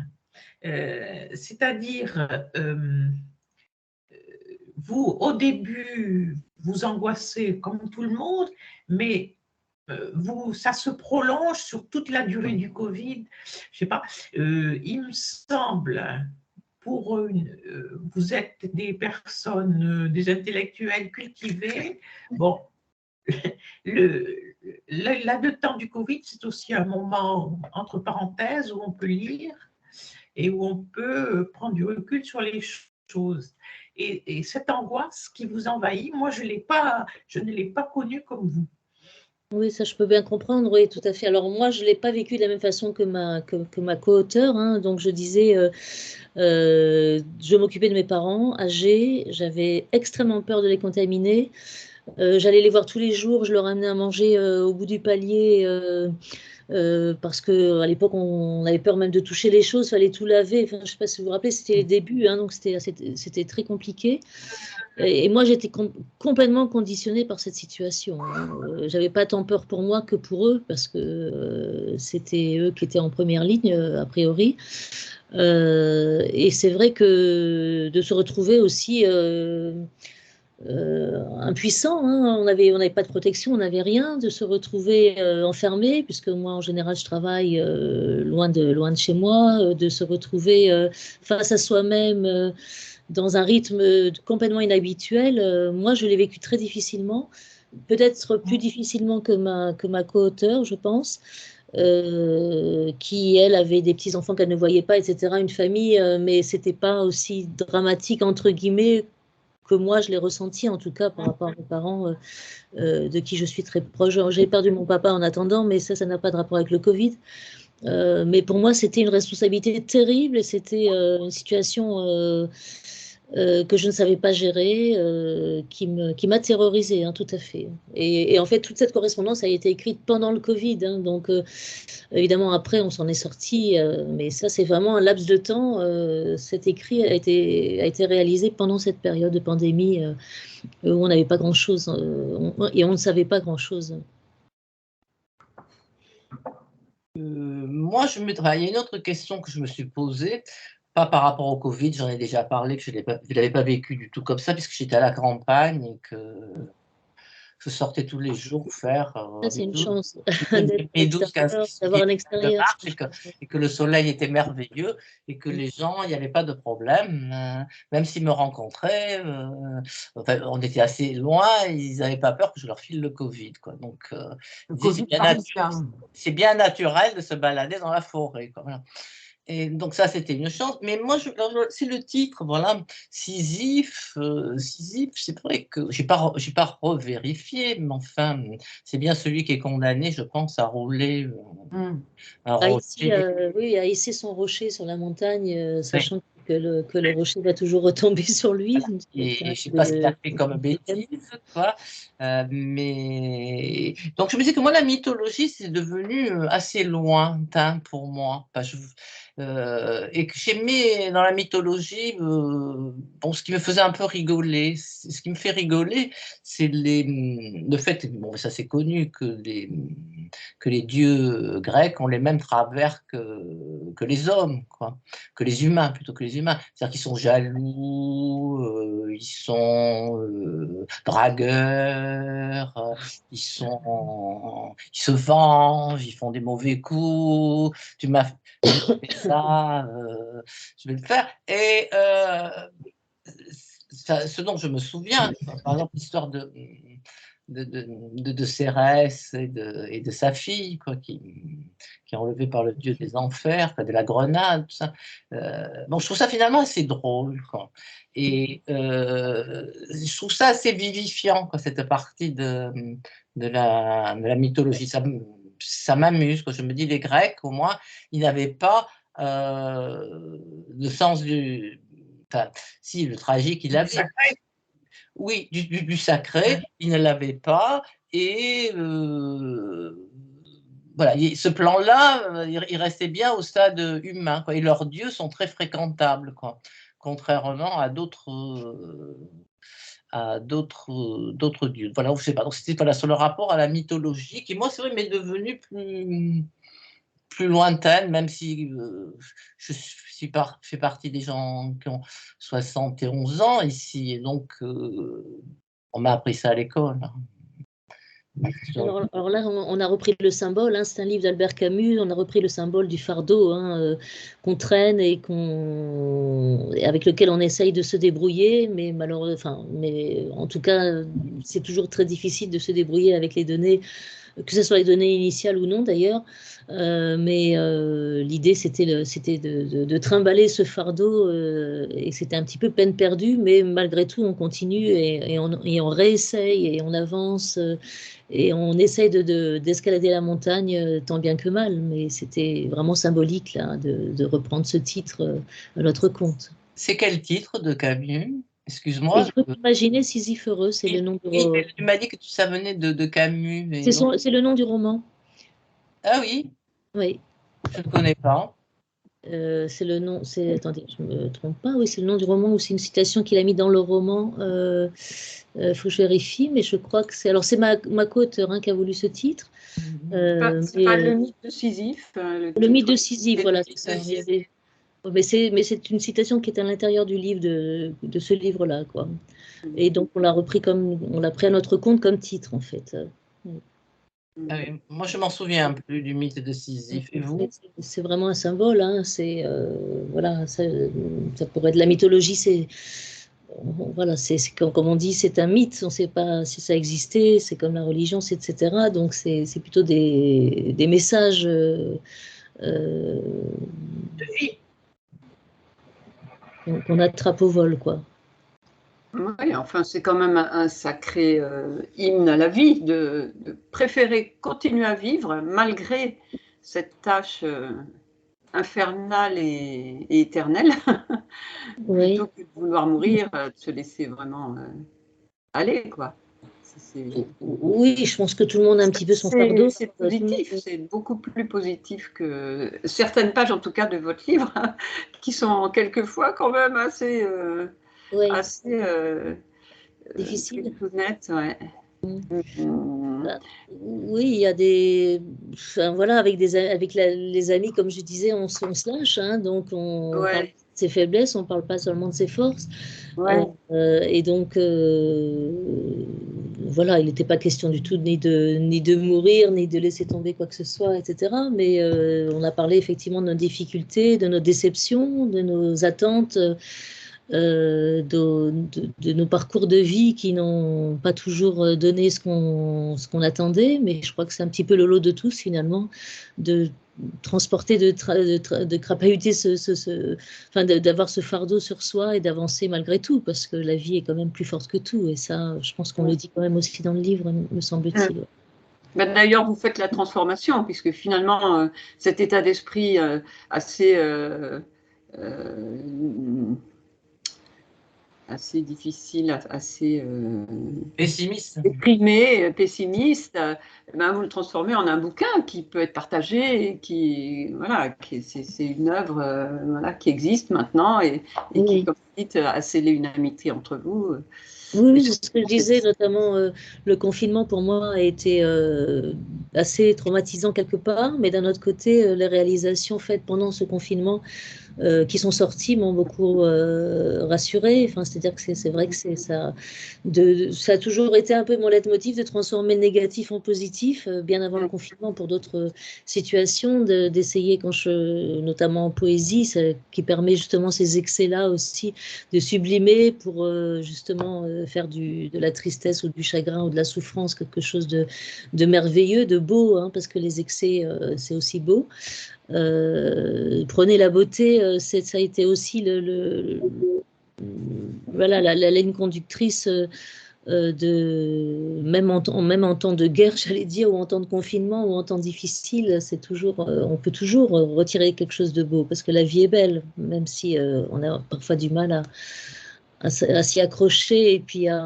C'est-à-dire, vous, au début, vous angoissez comme tout le monde, mais ça se prolonge sur toute la durée du Covid. Je sais pas, il me semble, vous êtes des personnes, des intellectuels cultivés. Bon, le temps du Covid, c'est aussi un moment entre parenthèses où on peut lire et où on peut prendre du recul sur les choses. Et cette angoisse qui vous envahit, moi, je ne l'ai pas connue comme vous. Oui, ça je peux bien comprendre, oui, tout à fait. Alors moi, je ne l'ai pas vécu de la même façon que ma co-auteure, hein. Donc je disais, je m'occupais de mes parents âgés, j'avais extrêmement peur de les contaminer. J'allais les voir tous les jours, je leur amenais à manger au bout du palier parce qu'à l'époque, on avait peur même de toucher les choses, il fallait tout laver. Enfin, je ne sais pas si vous vous rappelez, c'était les débuts, hein, donc c'était très compliqué. Et moi, j'étais complètement conditionnée par cette situation. J'avais pas tant peur pour moi que pour eux, parce que c'était eux qui étaient en première ligne, a priori. Et c'est vrai que de se retrouver aussi impuissant, hein, on n'avait pas de protection, on n'avait rien, de se retrouver enfermé, puisque moi, en général, je travaille loin de chez moi, de se retrouver face à soi-même dans un rythme complètement inhabituel. Moi, je l'ai vécu très difficilement, peut-être plus difficilement que ma co-auteure, je pense, qui, elle, avait des petits-enfants qu'elle ne voyait pas, etc., une famille, mais ce n'était pas aussi dramatique, entre guillemets, que moi, je l'ai ressenti, en tout cas, par rapport à mes parents, de qui je suis très proche. J'ai perdu mon papa en attendant, mais ça n'a pas de rapport avec le Covid. Mais pour moi, c'était une responsabilité terrible et c'était une situation que je ne savais pas gérer, qui m'a terrorisée, hein, tout à fait. Et en fait, toute cette correspondance a été écrite pendant le Covid, hein, donc évidemment, après, on s'en est sorti, mais ça, c'est vraiment un laps de temps. Cet écrit a été réalisé pendant cette période de pandémie où on n'avait pas grand-chose et on ne savait pas grand-chose. Moi, il y a une autre question que je me suis posée, pas par rapport au Covid, j'en ai déjà parlé, que je ne l'avais pas vécu du tout comme ça, puisque j'étais à la campagne et que je sortais tous les jours faire Ça, c'est une chance mes 12-15 d'avoir un de extérieur. marche et que le soleil était merveilleux et que les gens, il n'y avait pas de problème, même s'ils me rencontraient, enfin, on était assez loin, ils n'avaient pas peur que je leur file le Covid, quoi. Donc, Le Covid parisien. c'est bien naturel de se balader dans la forêt, quoi. Voilà. Et donc ça, c'était une chance. Mais moi, c'est le titre, voilà, Sisyphe. Sisyphe, c'est vrai que j'ai pas revérifié, mais enfin, c'est bien celui qui est condamné, je pense, à rouler un rocher. Oui, à hisser son rocher sur la montagne, sachant que le rocher va toujours retomber sur lui. Voilà. Et je ne sais pas ce qu'il a fait comme bêtise, quoi. Mais donc je me dis que moi, la mythologie, c'est devenu assez lointain pour moi. Et que j'aimais dans la mythologie, bon, ce qui me faisait un peu rigoler, ce qui me fait rigoler, c'est le fait, bon, ça c'est connu, que les dieux grecs ont les mêmes travers que les hommes, quoi, que les humains, plutôt que les humains. C'est-à-dire qu'ils sont jaloux, ils sont dragueurs, ils se vengent, ils font des mauvais coups. Tu m'as fait ça, je vais le faire. Et ce dont je me souviens, par exemple, l'histoire de Cérès et de sa fille, quoi, qui est enlevée par le dieu des enfers, quoi, de la grenade, tout ça. Bon, je trouve ça finalement assez drôle, quoi. Et je trouve ça assez vivifiant, quoi, cette partie de la mythologie. Ça m'amuse, quoi. Je me dis, les Grecs, au moins, ils n'avaient pas le sens du... Enfin, si, le tragique, il l'avait. Oui, du sacré, ils ne l'avaient pas. Et voilà, ce plan-là, il restait bien au stade humain, quoi. Et leurs dieux sont très fréquentables, quoi, contrairement à d'autres dieux. Voilà, je ne sais pas. Donc, c'était sur le rapport à la mythologie qui, moi, c'est vrai, m'est devenu plus lointaine, même si je fais partie des gens qui ont 71 ans ici, et donc on m'a appris ça à l'école. Alors là, on a repris le symbole, hein, c'est un livre d'Albert Camus, on a repris le symbole du fardeau, hein, qu'on traîne et avec lequel on essaye de se débrouiller, mais malheureusement, mais en tout cas, c'est toujours très difficile de se débrouiller avec les données, que ce soit les données initiales ou non d'ailleurs. Mais l'idée, c'était de trimballer ce fardeau, et c'était un petit peu peine perdue, mais malgré tout, on continue et on réessaye et on avance. Et on essaye d'escalader la montagne tant bien que mal, mais c'était vraiment symbolique là, de reprendre ce titre à notre compte. C'est quel titre de Camus? Excuse-moi. Il faut imaginer Sisyphe heureux, c'est le nom du roman. Tu m'as dit que ça venait de Camus. C'est le nom du roman. Ah oui? Oui. Je ne connais pas. C'est le nom, attendez, je ne me trompe pas, oui, c'est le nom du roman ou c'est une citation qu'il a mis dans le roman. Faut que je vérifie, mais je crois que c'est. Alors, c'est ma co-auteure, hein, qui a voulu ce titre. C'est pas le mythe de Sisyphe. Le mythe de Sisyphe, voilà, c'est ça. Mais c'est une citation qui est à l'intérieur du livre de ce livre-là, quoi. Et donc, on l'a pris à notre compte comme titre, en fait. Ah oui, moi, je m'en souviens plus du mythe de Sisyphe. Et vous? C'est vraiment un symbole, hein. Voilà, ça pourrait être de la mythologie. Voilà, comme on dit, c'est un mythe. On ne sait pas si ça existait. C'est comme la religion, etc. Donc c'est plutôt des messages qu'on attrape au vol, quoi. Oui, enfin, c'est quand même un sacré hymne à la vie, de préférer continuer à vivre malgré cette tâche infernale et éternelle, Oui. plutôt que de vouloir mourir, de se laisser vraiment aller, quoi. Oui, je pense que tout le monde a un petit peu son fardeau. C'est positif, c'est beaucoup plus positif que certaines pages, en tout cas, de votre livre, qui sont quelquefois quand même assez, Oui, difficile. honnêtes, ouais. Bah, oui, il y a des. Enfin, voilà, avec les amis, comme je disais, on se lâche, hein, donc on parle de ses faiblesses, on ne parle pas seulement de ses forces. Ouais. Et donc, voilà, il n'était pas question du tout ni de mourir, ni de laisser tomber quoi que ce soit, etc. Mais on a parlé effectivement de nos difficultés, de nos déceptions, de nos attentes. De nos parcours de vie qui n'ont pas toujours donné ce qu'on attendait, mais je crois que c'est un petit peu le lot de tous finalement, de transporter, de crapahuter enfin, d'avoir ce fardeau sur soi et d'avancer malgré tout, parce que la vie est quand même plus forte que tout, et ça, je pense qu'on le dit quand même aussi dans le livre, me semble-t-il. Ben, d'ailleurs, vous faites la transformation, puisque finalement, cet état d'esprit assez difficile, assez Pessimiste. déprimé, pessimiste, ben vous le transformez en un bouquin qui peut être partagé, et c'est une œuvre voilà, qui existe maintenant et qui, comme vous dites, a scellé une amitié entre vous. Oui, c'est ce que je disais, notamment le confinement pour moi a été assez traumatisant quelque part, mais d'un autre côté, les réalisations faites pendant ce confinement qui sont sortis m'ont beaucoup rassurée. Enfin, c'est-à-dire que c'est vrai que ça a toujours été un peu mon leitmotiv de transformer le négatif en positif, bien avant le confinement pour d'autres situations, d'essayer, notamment en poésie, qui permet justement ces excès-là aussi de sublimer pour justement faire de la tristesse ou du chagrin ou de la souffrance quelque chose de merveilleux, de beau, hein, parce que les excès, c'est aussi beau. Prenez la beauté, ça a été aussi voilà, la ligne conductrice même en temps de guerre, j'allais dire, ou en temps de confinement, ou en temps difficile, c'est toujours, on peut toujours retirer quelque chose de beau, parce que la vie est belle, même si on a parfois du mal à s'y accrocher et puis à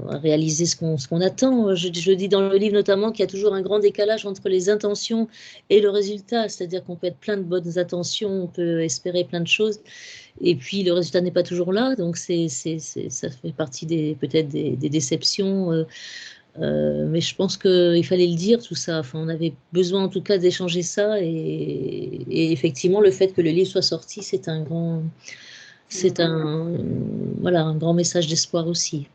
réaliser ce qu'on attend. Je dis dans le livre notamment qu'il y a toujours un grand décalage entre les intentions et le résultat, c'est-à-dire qu'on peut être plein de bonnes intentions, on peut espérer plein de choses, et puis le résultat n'est pas toujours là, donc ça fait partie peut-être des déceptions. Mais je pense qu'il fallait le dire, tout ça. Enfin, on avait besoin en tout cas d'échanger ça, et effectivement, le fait que le livre soit sorti, c'est un grand message d'espoir aussi.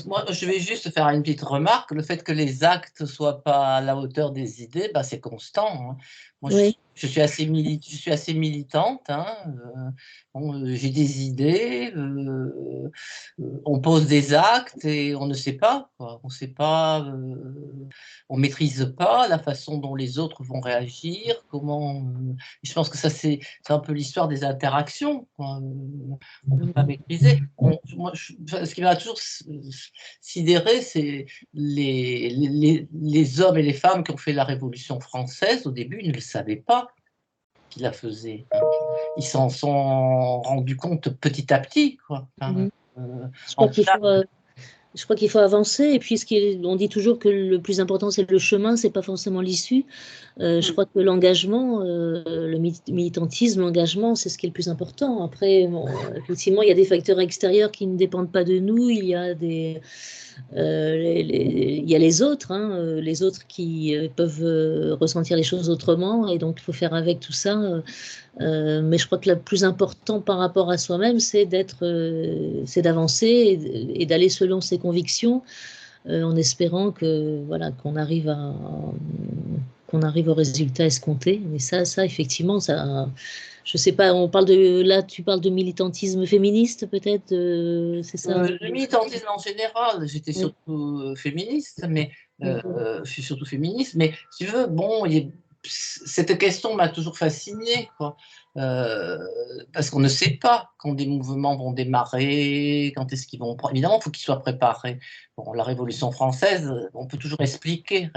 Moi, je vais juste faire une petite remarque. Le fait que les actes ne soient pas à la hauteur des idées, bah, c'est constant, hein. Moi, Oui. je suis assez militante, hein, j'ai des idées, on pose des actes et on ne sait pas, quoi. On sait pas, on maîtrise pas la façon dont les autres vont réagir, je pense que ça, c'est un peu l'histoire des interactions, quoi. On ne peut pas maîtriser. Ce qui m'a toujours sidéré, c'est les hommes et les femmes qui ont fait la Révolution française. Au début, ils ne le savaient pas qu'ils la faisaient, hein. Ils s'en sont rendus compte petit à petit, quoi. Hein. Je crois qu'il faut avancer, et puis on dit toujours que le plus important c'est le chemin, c'est pas forcément l'issue. Je crois que l'engagement, le militantisme, l'engagement, c'est ce qui est le plus important. Après, bon, effectivement, il y a des facteurs extérieurs qui ne dépendent pas de nous. Il y a il y a les autres, hein, les autres qui peuvent ressentir les choses autrement, et donc il faut faire avec tout ça. Mais je crois que le plus important par rapport à soi-même, c'est d'avancer et d'aller selon ses convictions, en espérant qu'on arrive au résultat escompté. Mais ça effectivement, je sais pas, tu parles de militantisme féministe peut-être, c'est ça? Le militantisme en général, j'étais surtout féministe, mais je suis surtout féministe, mais si tu veux, bon, cette question m'a toujours fascinée, quoi. parce qu'on ne sait pas quand des mouvements vont démarrer, quand est-ce qu'ils vont... Évidemment, il faut qu'ils soient préparés. Bon, la Révolution française, on peut toujours expliquer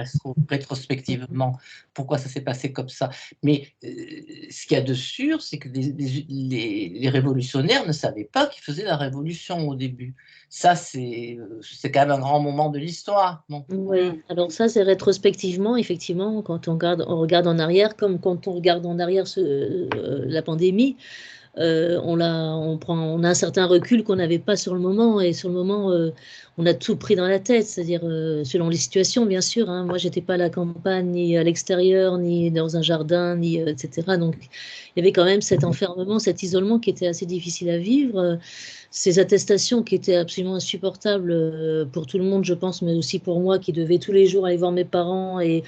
rétrospectivement pourquoi ça s'est passé comme ça. Mais ce qu'il y a de sûr, c'est que les révolutionnaires ne savaient pas qu'ils faisaient la révolution au début. Ça, c'est quand même un grand moment de l'histoire. Bon. Oui, alors ça, c'est rétrospectivement, effectivement, quand on regarde en arrière, comme quand on regarde en arrière la pandémie, on a un certain recul qu'on n'avait pas sur le moment, et sur le moment, on a tout pris dans la tête, c'est-à-dire selon les situations, bien sûr. Hein. Moi, j'étais pas à la campagne, ni à l'extérieur, ni dans un jardin, ni etc. Donc, il y avait quand même cet enfermement, cet isolement qui était assez difficile à vivre. Ces attestations qui étaient absolument insupportables pour tout le monde, je pense, mais aussi pour moi qui devais tous les jours aller voir mes parents et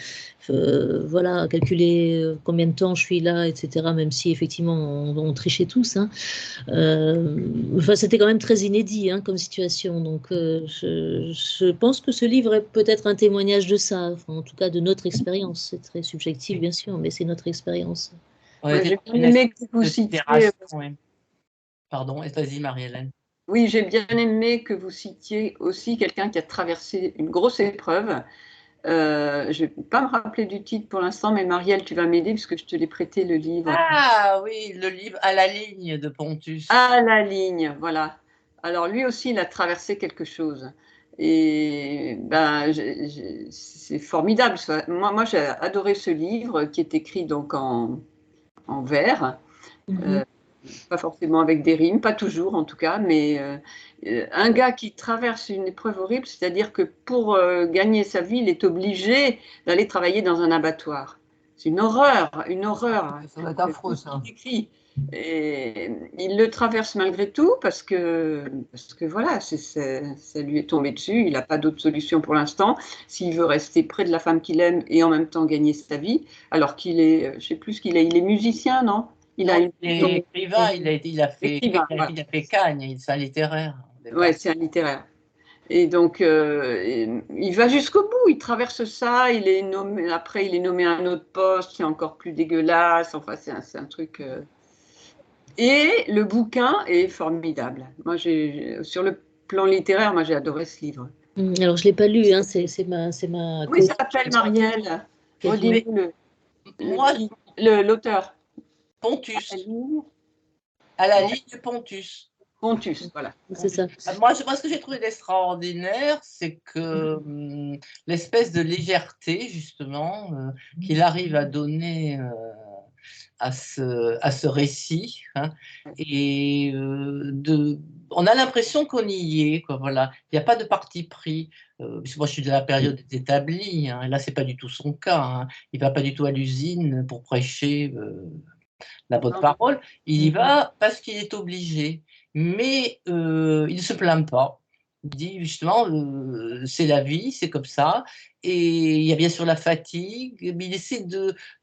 voilà, calculer combien de temps je suis là, etc. Même si effectivement on trichait tous. Hein. Enfin, c'était quand même très inédit comme situation. Donc je pense que ce livre est peut-être un témoignage de ça, enfin, en tout cas de notre expérience. C'est très subjectif, bien sûr, mais c'est notre expérience. Ouais, j'ai bien aimé que vous citiez... Pardon, vas-y Marie-Hélène. Oui, j'ai bien aimé que vous citiez aussi quelqu'un qui a traversé une grosse épreuve. Je ne vais pas me rappeler du titre pour l'instant, mais Marielle, tu vas m'aider puisque je te l'ai prêté le livre. Ah oui, le livre À la ligne de Pontus. À la ligne, voilà. Alors lui aussi, il a traversé quelque chose. Et ben, c'est formidable. Moi j'ai adoré ce livre qui est écrit donc en vers. Pas forcément avec des rimes, pas toujours en tout cas, mais un gars qui traverse une épreuve horrible, c'est-à-dire que pour gagner sa vie, il est obligé d'aller travailler dans un abattoir. C'est une horreur, une horreur. Ça va être affreux, ça. Et il le traverse malgré tout parce que voilà, ça lui est tombé dessus. Il n'a pas d'autre solution pour l'instant. S'il veut rester près de la femme qu'il aime et en même temps gagner sa vie, alors qu'il est, je sais plus ce qu'il est, il est musicien, non? Il est écrivain, il a fait Cagne, c'est un littéraire. Oui, c'est un littéraire. Et donc, il va jusqu'au bout, il traverse ça, après il est nommé à un autre poste, c'est encore plus dégueulasse, enfin c'est un truc... Et le bouquin est formidable. Moi, sur le plan littéraire, moi j'ai adoré ce livre. Alors, je ne l'ai pas lu, hein, c'est ma... Oui, ça s'appelle Marielle. Redis-nous l'auteur. Pontus. À la ligne Pontus. Pontus, voilà. C'est ça. Moi, ce que j'ai trouvé d'extraordinaire, c'est que l'espèce de légèreté, justement, qu'il arrive à donner à ce récit, hein, et on a l'impression qu'on y est, quoi, voilà. Il n'y a pas de parti pris. Parce que moi, je suis de la période établie, hein, et là, c'est pas du tout son cas. Hein. Il va pas du tout à l'usine pour prêcher la bonne parole. Il y va parce qu'il est obligé. Mais il ne se plaint pas. Il dit justement, c'est la vie, c'est comme ça. Et il y a bien sûr la fatigue, mais il essaie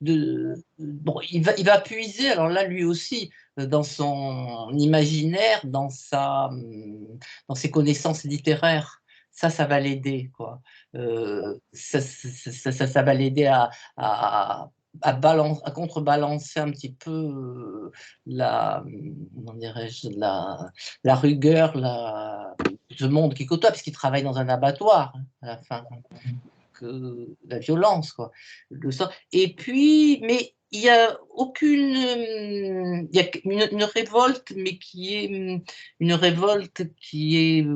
bon, il va puiser, alors là, lui aussi, dans son imaginaire, dans ses connaissances littéraires. Ça va l'aider, quoi. Ça va l'aider à contrebalancer un petit peu comment dirais-je, la rigueur de ce monde qui côtoie, parce qu'il travaille dans un abattoir, hein, à la fin. Que la violence, quoi. Et puis, mais il y a il y a une révolte, mais qui est une révolte qui est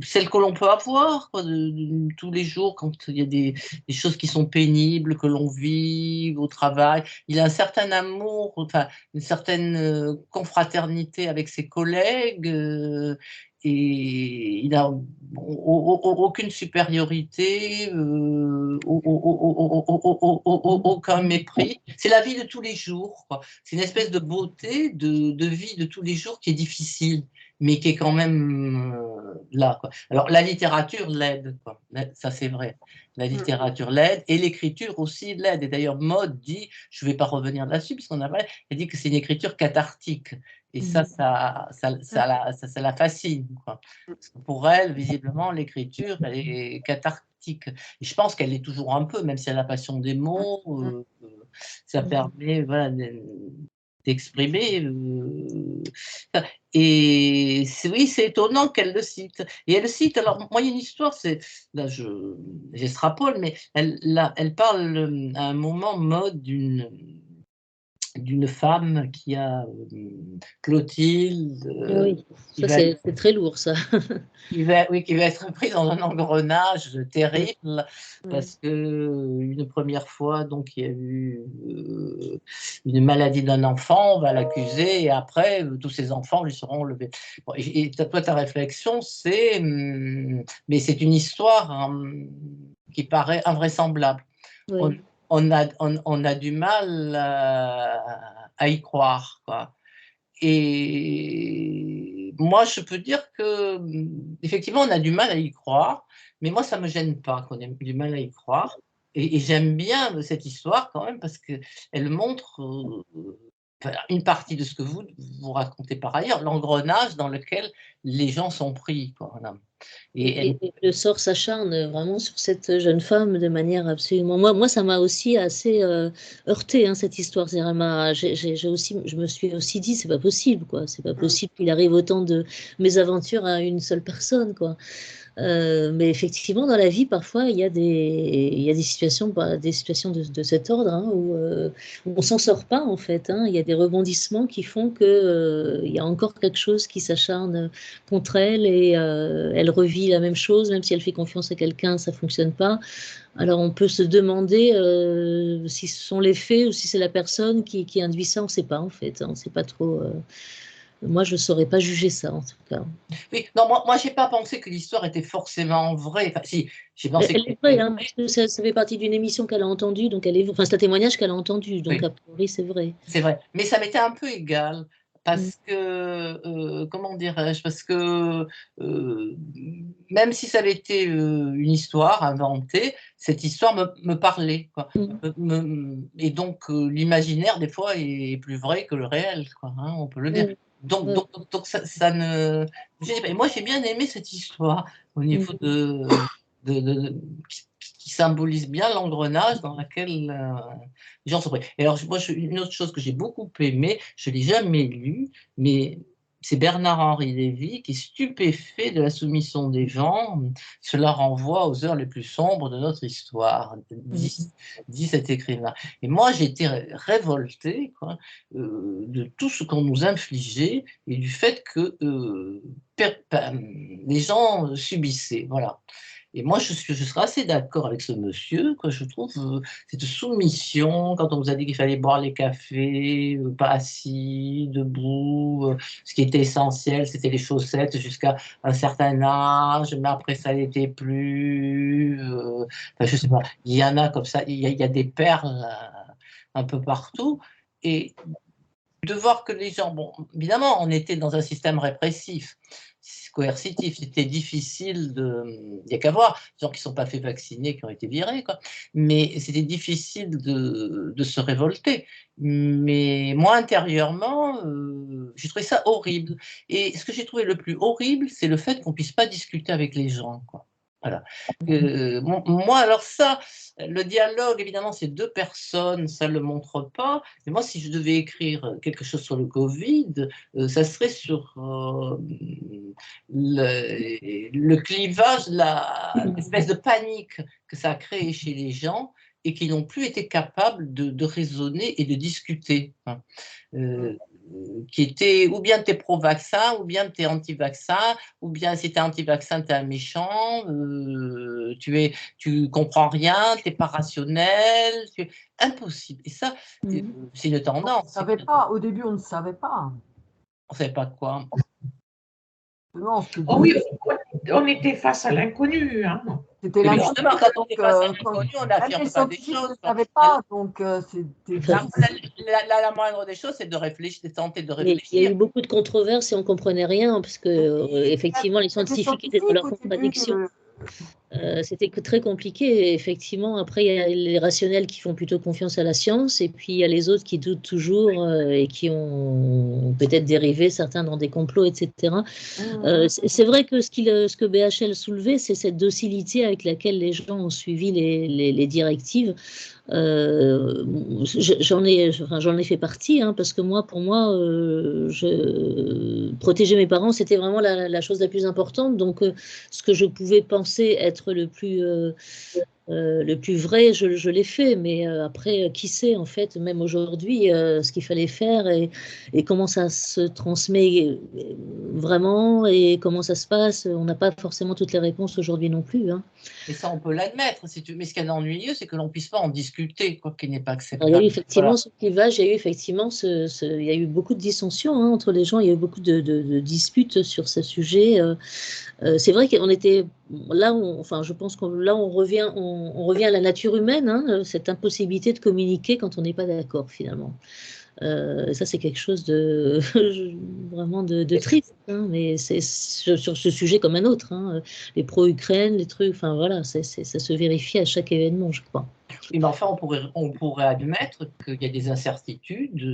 celle que l'on peut avoir, quoi, tous les jours, quand il y a des choses qui sont pénibles, que l'on vit au travail. Il a un certain amour, enfin, une certaine confraternité avec ses collègues, et il n'a aucune supériorité, aucun mépris. C'est la vie de tous les jours, quoi. C'est une espèce de beauté de vie de tous les jours qui est difficile, mais qui est quand même là, quoi. Alors la littérature l'aide, quoi. Ça c'est vrai. La littérature l'aide et l'écriture aussi l'aide. Et d'ailleurs Maud dit, je ne vais pas revenir là-dessus puisqu'on a parlé, elle dit que c'est une écriture cathartique. Et ça la fascine, quoi. Parce que pour elle, visiblement, l'écriture, elle est cathartique. Et je pense qu'elle l'est toujours un peu, même si elle a la passion des mots, ça permet, voilà, d'exprimer. Et oui, c'est étonnant qu'elle le cite. Et elle le cite, alors moi il y a une histoire, là j'extrapole, mais elle parle à un moment mode d'une femme qui a Clotilde, Oui, ça c'est très lourd, ça. qui va être prise dans un engrenage terrible, parce que une première fois, donc il y a eu une maladie d'un enfant, on va l'accuser, et après tous ces enfants lui seront enlevés. Bon, et toi, ta réflexion, c'est, mais c'est une histoire qui paraît invraisemblable. Oui. On a du mal à y croire, quoi. Et moi, je peux dire que, effectivement, on a du mal à y croire, mais moi, ça ne me gêne pas qu'on ait du mal à y croire. Et j'aime bien cette histoire quand même, parce qu'elle montre une partie de ce que vous racontez par ailleurs, l'engrenage dans lequel les gens sont pris, quoi. Voilà. Et le sort s'acharne vraiment sur cette jeune femme de manière absolument. Moi ça m'a aussi assez heurté, hein, cette histoire. Je me suis aussi dit, c'est pas possible, quoi. C'est pas possible qu'il arrive autant de mésaventures à une seule personne, quoi. Mais effectivement, dans la vie, parfois, il y a des situations, de cet ordre, hein, où on ne s'en sort pas, en fait, hein. Il y a des rebondissements qui font qu'il y a encore quelque chose qui s'acharne contre elle, et elle revit la même chose, même si elle fait confiance à quelqu'un, ça ne fonctionne pas. Alors, on peut se demander si ce sont les faits ou si c'est la personne qui induit ça, on ne sait pas, en fait, hein. On ne sait pas trop. Moi, je ne saurais pas juger ça, en tout cas. Oui, non, moi je n'ai pas pensé que l'histoire était forcément vraie. Enfin, si, j'ai pensé Elle est vraie, hein, parce que ça fait partie d'une émission qu'elle a entendue, donc enfin, c'est un témoignage qu'elle a entendu, donc a priori, c'est vrai. C'est vrai, mais ça m'était un peu égal, parce que, comment dirais-je, parce que même si ça avait été une histoire inventée, cette histoire me parlait, quoi. Et donc l'imaginaire, des fois, est plus vrai que le réel, quoi, hein, on peut le dire. Donc ça ne... Moi, j'ai bien aimé cette histoire au niveau qui symbolise bien l'engrenage dans lequel les gens sont pris. Et alors, moi, une autre chose que j'ai beaucoup aimé, je ne l'ai jamais lu, mais c'est Bernard-Henri Lévy qui est stupéfait de la soumission des gens. Cela renvoie aux heures les plus sombres de notre histoire, dit cet écrivain. Et moi, j'ai été révoltée, quoi, de tout ce qu'on nous infligeait et du fait que les gens subissaient. Voilà. Et moi, je serais assez d'accord avec ce monsieur, que je trouve cette soumission, quand on vous a dit qu'il fallait boire les cafés, pas assis, debout, ce qui était essentiel, c'était les chaussettes jusqu'à un certain âge, mais après ça n'était plus. Enfin, je sais pas, il y en a comme ça, il y a des perles un peu partout. Et de voir que les gens, bon, évidemment, on était dans un système répressif, coercitif, c'était difficile il n'y a qu'à voir, les gens qui ne sont pas fait vacciner, qui ont été virés, quoi. Mais c'était difficile de se révolter. Mais moi, intérieurement, j'ai trouvé ça horrible. Et ce que j'ai trouvé le plus horrible, c'est le fait qu'on ne puisse pas discuter avec les gens, quoi. Voilà. Moi, alors ça, le dialogue, évidemment, c'est deux personnes, ça ne le montre pas. Mais moi, si je devais écrire quelque chose sur le Covid, ça serait sur le clivage, l'espèce de panique que ça a créé chez les gens et qui n'ont plus été capables de raisonner et de discuter. Hein. Qui était, ou bien tu es pro-vaccin, ou bien tu es anti-vaccin, ou bien si tu es anti-vaccin, tu es un méchant, tu comprends rien, tu n'es pas rationnel, impossible. Et ça, c'est une tendance. On ne savait pas, au début on ne savait pas. On ne savait pas quoi. Non, oh oui, on était face à l'inconnu. Hein. C'était justement, quand on est face à l'inconnu, on n'affirme pas des choses. On ne savait pas, donc c'était... La moindre des choses, c'est de réfléchir, de tenter de réfléchir. Il y a eu beaucoup de controverses et on ne comprenait rien, parce que effectivement, les scientifiques étaient dans leur contradiction. C'était très compliqué. Et effectivement, après, il y a les rationnels qui font plutôt confiance à la science, et puis il y a les autres qui doutent toujours et qui ont peut-être dérivé, certains dans des complots, etc. C'est vrai que ce que BHL soulevait, c'est cette docilité avec laquelle les gens ont suivi les directives. J'en ai fait partie, hein, parce que pour moi, protéger mes parents, c'était vraiment la chose la plus importante. Donc, ce que je pouvais penser être le plus vrai, je l'ai fait. Mais après, qui sait, en fait, même aujourd'hui, ce qu'il fallait faire et comment ça se transmet vraiment et comment ça se passe. On n'a pas forcément toutes les réponses aujourd'hui non plus, hein. Et ça, on peut l'admettre. Mais ce qui est ennuyeux, c'est que l'on ne puisse pas en discuter, quoi, qui n'est pas Alors, acceptable. il y a eu effectivement Voilà. ce clivage, il y a eu effectivement il y a eu beaucoup de dissensions, hein, entre les gens, il y a eu beaucoup de disputes sur ce sujet. C'est vrai qu'on était là, je pense qu'on là on revient à la nature humaine, hein, cette impossibilité de communiquer quand on n'est pas d'accord finalement. Ça c'est quelque chose de vraiment de triste, hein, mais c'est sur ce sujet comme un autre, hein, les pro-Ukraine, les trucs, enfin voilà, ça se vérifie à chaque événement, je crois. Oui, mais enfin, on pourrait admettre qu'il y a des incertitudes.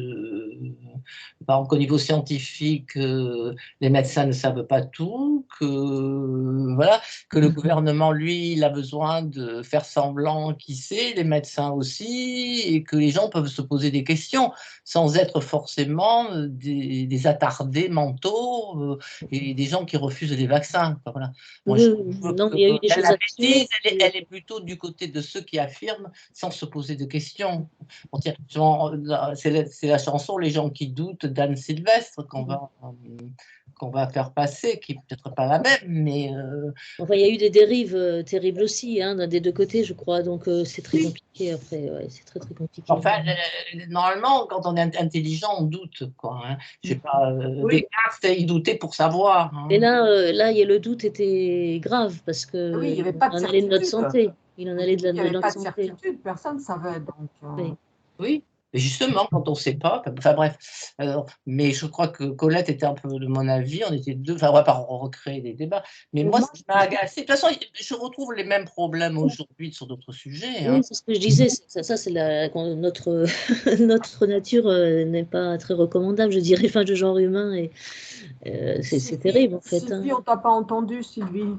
Par exemple, qu'au niveau scientifique, les médecins ne savent pas tout, que le gouvernement, lui, il a besoin de faire semblant qu'il sait, les médecins aussi, et que les gens peuvent se poser des questions sans être forcément des attardés mentaux et des gens qui refusent les vaccins. Voilà. Moi, je trouve Non, que il y a eu des choses la absurdes. bêtise, elle est plutôt du côté de ceux qui affirment sans se poser de questions. C'est la chanson Les gens qui doutent d'Anne Sylvestre qu'on va faire passer, qui n'est peut-être pas la même, mais Enfin, il y a eu des dérives terribles aussi, hein, des deux côtés, je crois. Donc, c'est très compliqué après. Ouais, c'est très, très compliqué. enfin, normalement, quand on est intelligent, on doute, quoi, hein. Je sais pas, Descartes, il doutait pour savoir, hein. Et là, le doute était grave parce que Oui, il n'y avait pas de en allait de notre certitude. santé. Il en allait de Il n'y avait notre pas de santé. certitude, personne ne savait. Donc, Oui. Oui, mais justement, quand on ne sait pas, enfin bref, mais je crois que Colette était un peu de mon avis, on était deux, enfin on va pas recréer des débats, mais moi, ce qui m'a agacé, de toute façon, je retrouve les mêmes problèmes aujourd'hui sur d'autres sujets, hein. Oui, c'est ce que je disais. Ça c'est notre, notre nature n'est pas très recommandable, je dirais, enfin, de genre humain. Et c'est terrible, en fait, hein. Sylvie, on t'a pas entendu, Sylvie.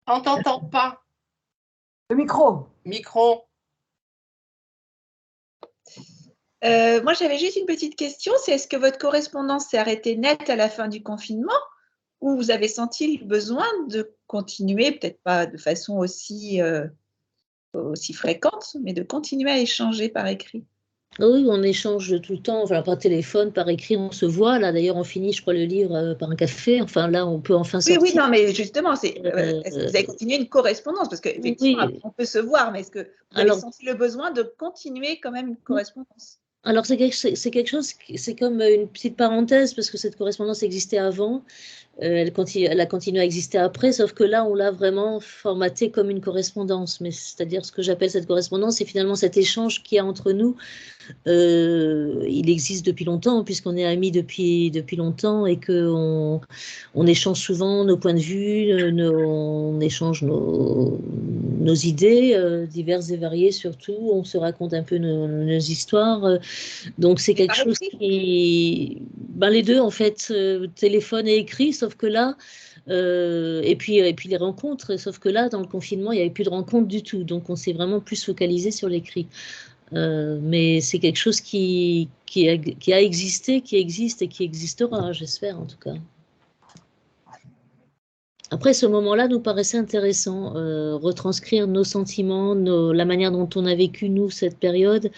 On t'entend pas. Le micro. Micro. Moi, j'avais juste une petite question. C'est est-ce que votre correspondance s'est arrêtée net à la fin du confinement ou vous avez senti le besoin de continuer, peut-être pas de façon aussi fréquente, mais de continuer à échanger par écrit? Oui, on échange tout le temps, enfin, par téléphone, par écrit, on se voit. Là, d'ailleurs, on finit, je crois, le livre par un café. Enfin, là, on peut enfin sortir. Oui, non, mais justement, est-ce que vous avez continué une correspondance? Parce qu'effectivement, Oui. on peut se voir, mais est-ce que vous avez senti le besoin de continuer quand même une correspondance? Alors, c'est quelque chose, c'est comme une petite parenthèse, parce que cette correspondance existait avant. Elle a continué à exister après, sauf que là, on l'a vraiment formaté comme une correspondance. Mais c'est-à-dire, ce que j'appelle cette correspondance, c'est finalement cet échange qu'il y a entre nous. Il existe depuis longtemps, puisqu'on est amis depuis longtemps et qu'on échange souvent nos points de vue, on échange nos idées diverses et variées surtout. On se raconte un peu nos histoires. Donc c'est quelque chose qui... les deux en fait, téléphone et écrit, sauf que là... et puis les rencontres, sauf que là, dans le confinement, il n'y avait plus de rencontres du tout. Donc on s'est vraiment plus focalisé sur l'écrit. Mais c'est quelque chose qui a existé, qui existe et qui existera, j'espère en tout cas. Après, ce moment-là nous paraissait intéressant, retranscrire nos sentiments, la manière dont on a vécu, nous, cette période,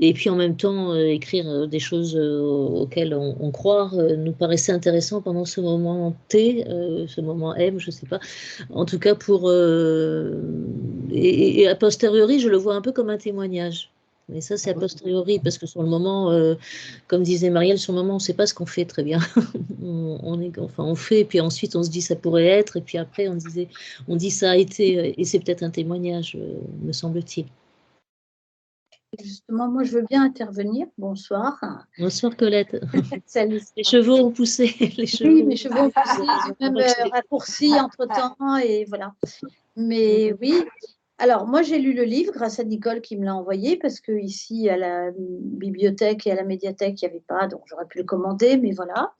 et puis en même temps, écrire des choses auxquelles on croit, nous paraissait intéressant pendant ce moment T, ce moment M, je ne sais pas. En tout cas, et a posteriori, je le vois un peu comme un témoignage. Mais ça, c'est a posteriori, parce que sur le moment, comme disait Marielle, sur le moment, on ne sait pas ce qu'on fait très bien. on fait, et puis ensuite, on se dit ça pourrait être, et puis après, on dit ça a été, et c'est peut-être un témoignage, me semble-t-il. Justement, moi, je veux bien intervenir. Bonsoir. Bonsoir Colette. Salut. Les cheveux ont poussé. Oui, mes cheveux ont poussé, j'ai même raccourci entre-temps, et voilà. Mais oui, alors moi j'ai lu le livre grâce à Nicole qui me l'a envoyé, parce que ici à la bibliothèque et à la médiathèque il n'y avait pas, donc j'aurais pu le commander, mais voilà.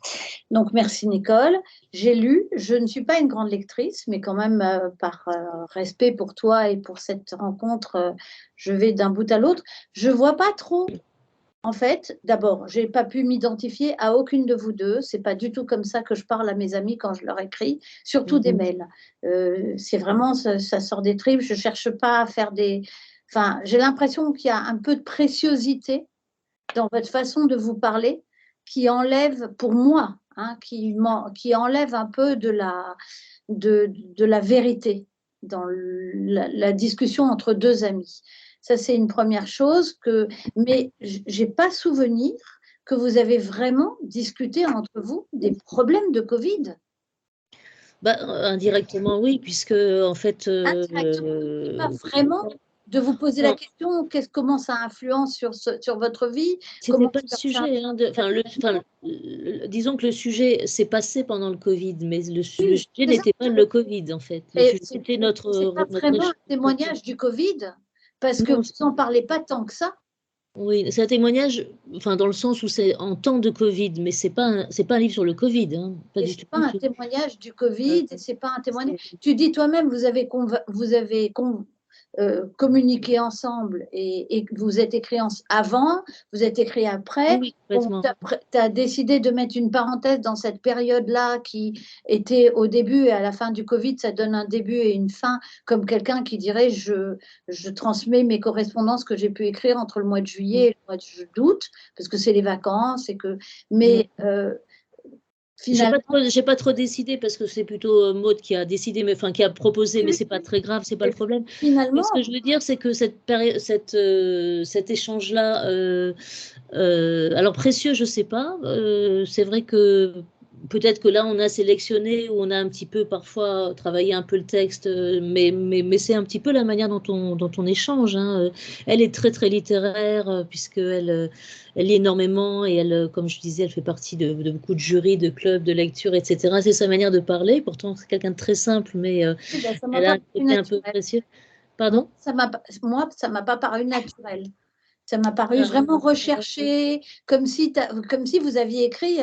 Donc merci Nicole. J'ai lu, je ne suis pas une grande lectrice, mais quand même par respect pour toi et pour cette rencontre, je vais d'un bout à l'autre. Je vois pas trop. En fait, d'abord, je n'ai pas pu m'identifier à aucune de vous deux. C'est pas du tout comme ça que je parle à mes amis quand je leur écris, surtout des mails. C'est vraiment, ça sort des tripes. Je cherche pas à faire des. Enfin, j'ai l'impression qu'il y a un peu de préciosité dans votre façon de vous parler qui enlève, pour moi, hein, qui enlève un peu de la vérité dans la discussion entre deux amis. Ça, c'est une première chose, mais je n'ai pas souvenir que vous avez vraiment discuté entre vous des problèmes de Covid. Indirectement, oui, puisque en fait. Indirectement, pas vraiment de vous poser la question, comment ça influence sur votre vie. C'était pas le sujet. Disons que le sujet s'est passé pendant le Covid, mais le sujet n'était pas le Covid, en fait. C'était notre. C'est pas vraiment un témoignage du Covid, parce que vous n'en parlez pas tant que ça. Oui, c'est un témoignage, enfin dans le sens où c'est en temps de Covid, mais c'est pas un livre sur le Covid, hein, pas du tout. C'est pas un témoignage du Covid, c'est pas un témoignage. Tu dis toi-même, vous avez communiqué ensemble et vous êtes écrit avant, vous êtes écrit après. Oui, tu as décidé de mettre une parenthèse dans cette période-là qui était au début et à la fin du Covid, ça donne un début et une fin, comme quelqu'un qui dirait je transmets mes correspondances que j'ai pu écrire entre le mois de juillet et le mois d'août, parce que c'est les vacances et que. Mais j'ai pas trop décidé, parce que c'est plutôt Maud qui a décidé, mais qui a proposé, mais c'est pas très grave, c'est pas le problème. Finalement, ce que je veux dire, c'est que cet échange-là, alors précieux, je sais pas. C'est vrai que peut-être que là, on a sélectionné, ou on a un petit peu parfois travaillé un peu le texte, mais c'est un petit peu la manière dont on échange, hein. Elle est très, très littéraire, puisqu'elle lit énormément, et elle, comme je disais, elle fait partie de beaucoup de jurys, de clubs, de lecture, etc. C'est sa manière de parler. Pourtant, c'est quelqu'un de très simple, mais elle a un côté un peu précieux. Pardon ? Moi, ça m'a pas paru naturel. Ça m'a paru vraiment recherché, comme si vous aviez écrit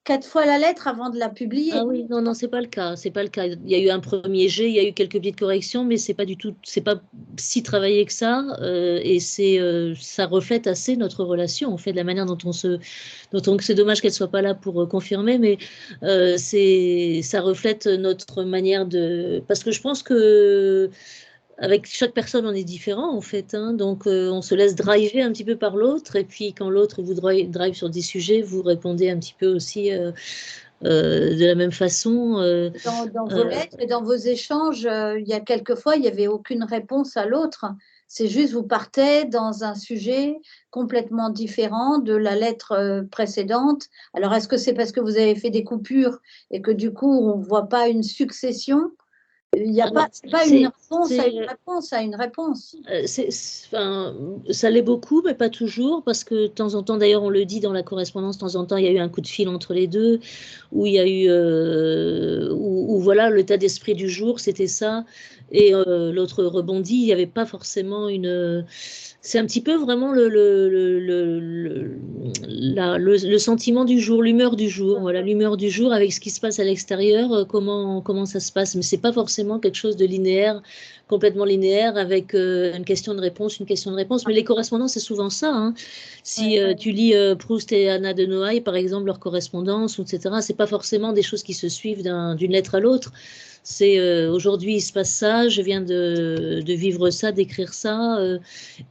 4 fois la lettre avant de la publier. Ah oui, non, c'est pas le cas. C'est pas le cas. Il y a eu un premier jet, il y a eu quelques petites corrections, mais c'est pas si travaillé que ça. Et ça reflète assez notre relation, en fait, de la manière dont c'est dommage qu'elle soit pas là pour confirmer, mais ça reflète notre manière de. Parce que je pense que. Avec chaque personne, on est différent, en fait, hein, donc on se laisse driver un petit peu par l'autre, et puis quand l'autre vous drive sur des sujets, vous répondez un petit peu aussi de la même façon. Dans vos lettres et dans vos échanges, il y a quelquefois, il n'y avait aucune réponse à l'autre. C'est juste, vous partez dans un sujet complètement différent de la lettre précédente. Alors, est-ce que c'est parce que vous avez fait des coupures et que du coup, on ne voit pas une succession ? Il n'y a pas une réponse à une réponse à une réponse. Ça l'est beaucoup, mais pas toujours, parce que de temps en temps, d'ailleurs, on le dit dans la correspondance, de temps en temps, il y a eu un coup de fil entre les deux, où il y a eu, où voilà, l'état d'esprit du jour, c'était ça, et l'autre rebondit. Il n'y avait pas forcément une. C'est un petit peu vraiment le sentiment du jour, l'humeur du jour. Voilà, l'humeur du jour avec ce qui se passe à l'extérieur, comment ça se passe. Mais c'est pas forcément quelque chose de linéaire, complètement linéaire, avec une question de réponse. Mais les correspondances, c'est souvent ça, hein. Si tu lis Proust et Anna de Noailles, par exemple, leur correspondance, etc., c'est pas forcément des choses qui se suivent d'une lettre à l'autre. C'est aujourd'hui il se passe ça, je viens de vivre ça, d'écrire ça,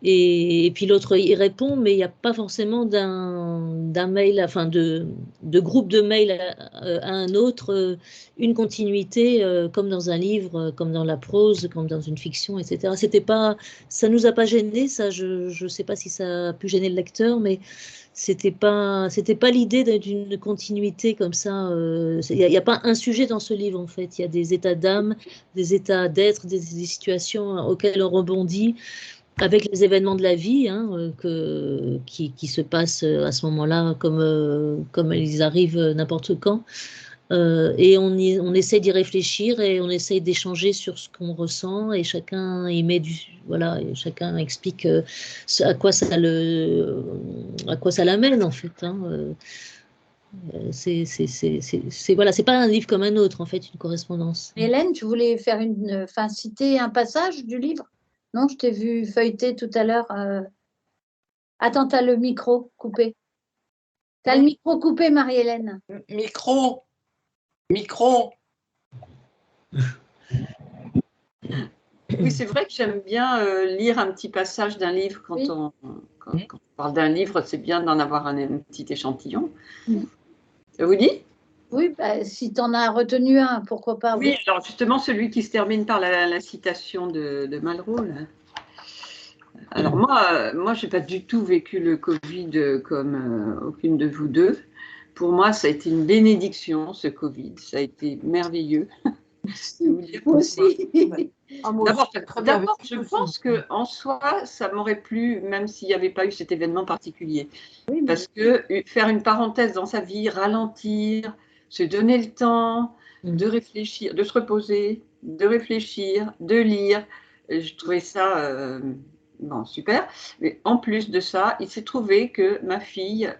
et puis l'autre il répond, mais il n'y a pas forcément d'un mail, enfin de groupe de mails à un autre, une continuité comme dans un livre, comme dans la prose, comme dans une fiction, etc. Ça nous a pas gêné, ça. Je sais pas si ça a pu gêner le lecteur, mais c'était pas l'idée d'une continuité comme ça. Il n'y a pas un sujet dans ce livre, en fait. Il y a des états d'âme, des états d'être, des situations auxquelles on rebondit. avec les événements de la vie hein, qui se passent à ce moment-là comme ils arrivent n'importe quand. Et on essaie d'y réfléchir et on essaie d'échanger sur ce qu'on ressent et chacun y met voilà, et chacun explique à quoi ça l'amène en fait. Hein. Voilà, c'est pas un livre comme un autre en fait, une correspondance. Hélène, tu voulais faire citer un passage du livre? Non, je t'ai vu feuilleter tout à l'heure. Attends, t'as le micro coupé. T'as le micro coupé, Marie-Hélène. Micro. Oui, c'est vrai que j'aime bien lire un petit passage d'un livre quand on parle d'un livre, c'est bien d'en avoir un petit échantillon. Ça vous dit? Oui, bah, si tu en as retenu un, pourquoi pas. Oui, alors justement celui qui se termine par la citation de Malraux. Là. Alors moi, je n'ai pas du tout vécu le Covid comme aucune de vous deux. Pour moi, ça a été une bénédiction, ce Covid. Ça a été merveilleux. Moi aussi. D'abord, je pense qu'en soi, ça m'aurait plu, même s'il n'y avait pas eu cet événement particulier. Oui, parce que faire une parenthèse dans sa vie, ralentir, se donner le temps de réfléchir, de se reposer, de réfléchir, de lire, je trouvais ça super. Mais en plus de ça, il s'est trouvé que ma fille,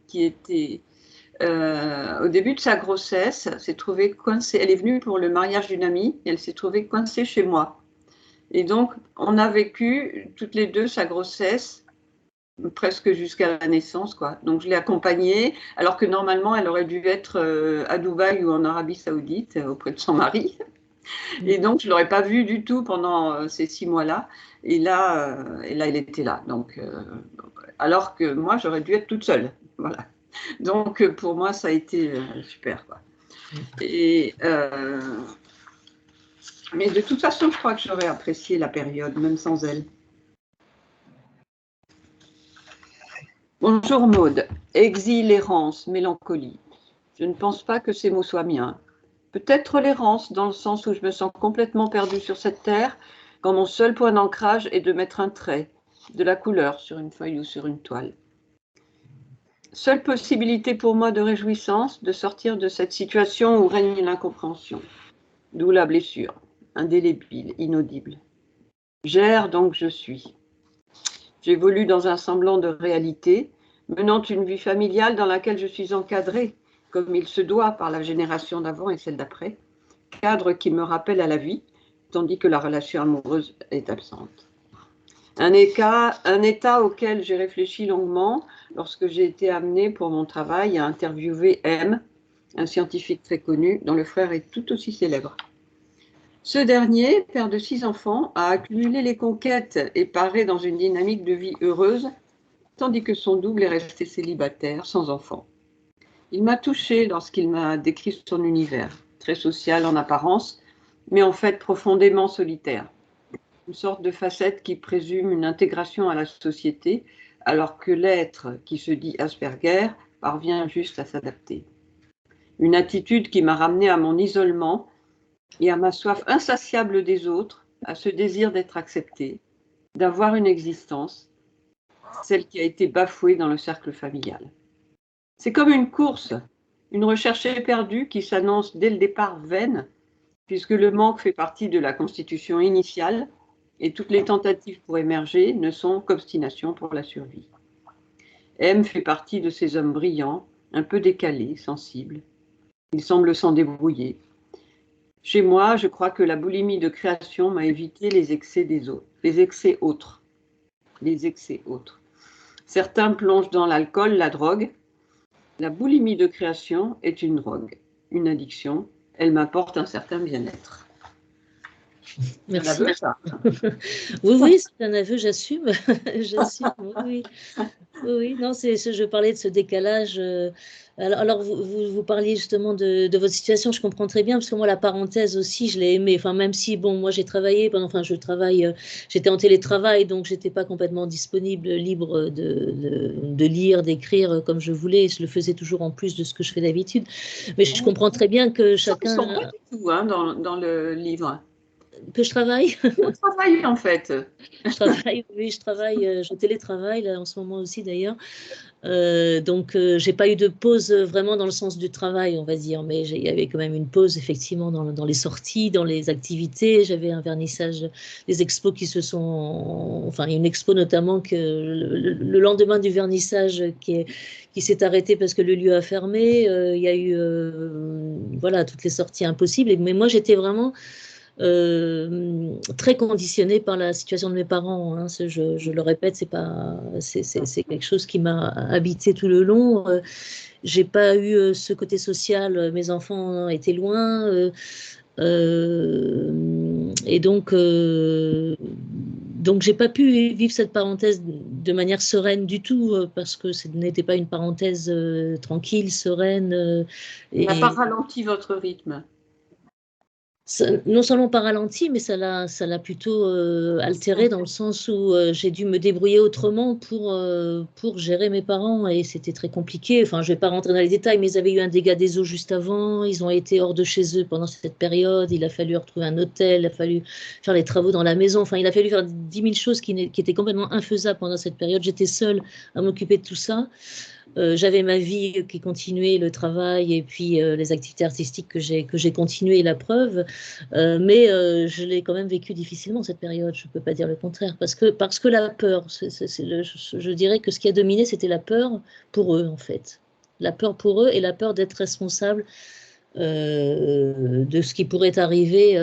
qui était au début de sa grossesse, s'est trouvée coincée. Elle est venue pour le mariage d'une amie et elle s'est trouvée coincée chez moi. Et donc, on a vécu toutes les deux sa grossesse presque jusqu'à la naissance, quoi. Donc, je l'ai accompagnée, alors que normalement, elle aurait dû être à Dubaï ou en Arabie Saoudite auprès de son mari. Et donc, je ne l'aurais pas vue du tout pendant ces 6 mois-là. Et là, elle était là. Donc, alors que moi, j'aurais dû être toute seule. Voilà. Donc, pour moi, ça a été super, quoi. Et, mais de toute façon, je crois que j'aurais apprécié la période, même sans elle. Bonjour Maude. Exil, errance, mélancolie. Je ne pense pas que ces mots soient miens. Peut-être l'errance, dans le sens où je me sens complètement perdue sur cette terre, quand mon seul point d'ancrage est de mettre un trait, de la couleur sur une feuille ou sur une toile. Seule possibilité pour moi de réjouissance, de sortir de cette situation où règne l'incompréhension. D'où la blessure, indélébile, inaudible. J'erre donc je suis. J'évolue dans un semblant de réalité, menant une vie familiale dans laquelle je suis encadrée, comme il se doit par la génération d'avant et celle d'après, cadre qui me rappelle à la vie, tandis que la relation amoureuse est absente. Un état auquel j'ai réfléchi longuement lorsque j'ai été amenée pour mon travail à interviewer M, un scientifique très connu dont le frère est tout aussi célèbre. Ce dernier, père de 6 enfants, a accumulé les conquêtes et paraît dans une dynamique de vie heureuse, tandis que son double est resté célibataire, sans enfants. Il m'a touchée lorsqu'il m'a décrit son univers, très social en apparence, mais en fait profondément solitaire. Une sorte de facette qui présume une intégration à la société, alors que l'être qui se dit Asperger parvient juste à s'adapter. Une attitude qui m'a ramenée à mon isolement et à ma soif insatiable des autres, à ce désir d'être accepté, d'avoir une existence, celle qui a été bafouée dans le cercle familial. C'est comme une course, une recherche éperdue qui s'annonce dès le départ vaine, puisque le manque fait partie de la constitution initiale et toutes les tentatives pour émerger ne sont qu'obstination pour la survie. M fait partie de ces hommes brillants, un peu décalés, sensibles. Il semble s'en débrouiller. Chez moi, je crois que la boulimie de création m'a évité les excès des autres, les excès autres. Certains plongent dans l'alcool, la drogue. La boulimie de création est une drogue, une addiction. Elle m'apporte un certain bien-être. Merci. Un aveu, ça. Oui, c'est un aveu, j'assume. J'assume, oui. Oui, non, je parlais de ce décalage. Alors vous parliez justement de votre situation, je comprends très bien, parce que moi, la parenthèse aussi, je l'ai aimée. Enfin, même si, bon, moi, j'ai travaillé j'étais en télétravail, donc j'étais pas complètement disponible, libre de lire, d'écrire comme je voulais. Je le faisais toujours en plus de ce que je fais d'habitude. Mais je comprends très bien que chacun... Ils ne sont pas du tout dans le livre. Que je travaille? Au travail, en fait. Je travaille, oui, je télétravaille là, en ce moment aussi d'ailleurs. Donc, j'ai pas eu de pause vraiment dans le sens du travail, on va dire, mais il y avait quand même une pause effectivement dans les sorties, dans les activités. J'avais un vernissage, des expos qui se sont, enfin une expo notamment que le lendemain du vernissage qui s'est arrêté parce que le lieu a fermé. Il y a eu voilà toutes les sorties impossibles. Mais moi j'étais vraiment très conditionnée par la situation de mes parents. Hein. Je le répète, c'est quelque chose qui m'a habité tout le long. J'ai pas eu ce côté social. Mes enfants étaient loin. Et donc j'ai pas pu vivre cette parenthèse de manière sereine du tout parce que ce n'était pas une parenthèse tranquille, sereine. Ça n'a pas ralenti votre rythme? Non seulement pas ralenti, mais ça l'a plutôt altéré dans le sens où j'ai dû me débrouiller autrement pour gérer mes parents et c'était très compliqué. Enfin, je vais pas rentrer dans les détails, mais ils avaient eu un dégât des eaux juste avant. Ils ont été hors de chez eux pendant cette période. Il a fallu retrouver un hôtel, il a fallu faire les travaux dans la maison. Enfin, il a fallu faire 10 000 choses qui étaient complètement infaisables pendant cette période. J'étais seule à m'occuper de tout ça. J'avais ma vie qui continuait, le travail et puis les activités artistiques que j'ai continué, la preuve. Mais je l'ai quand même vécu difficilement cette période. Je ne peux pas dire le contraire parce que la peur, je dirais que ce qui a dominé, c'était la peur pour eux en fait. La peur pour eux et la peur d'être responsable de ce qui pourrait arriver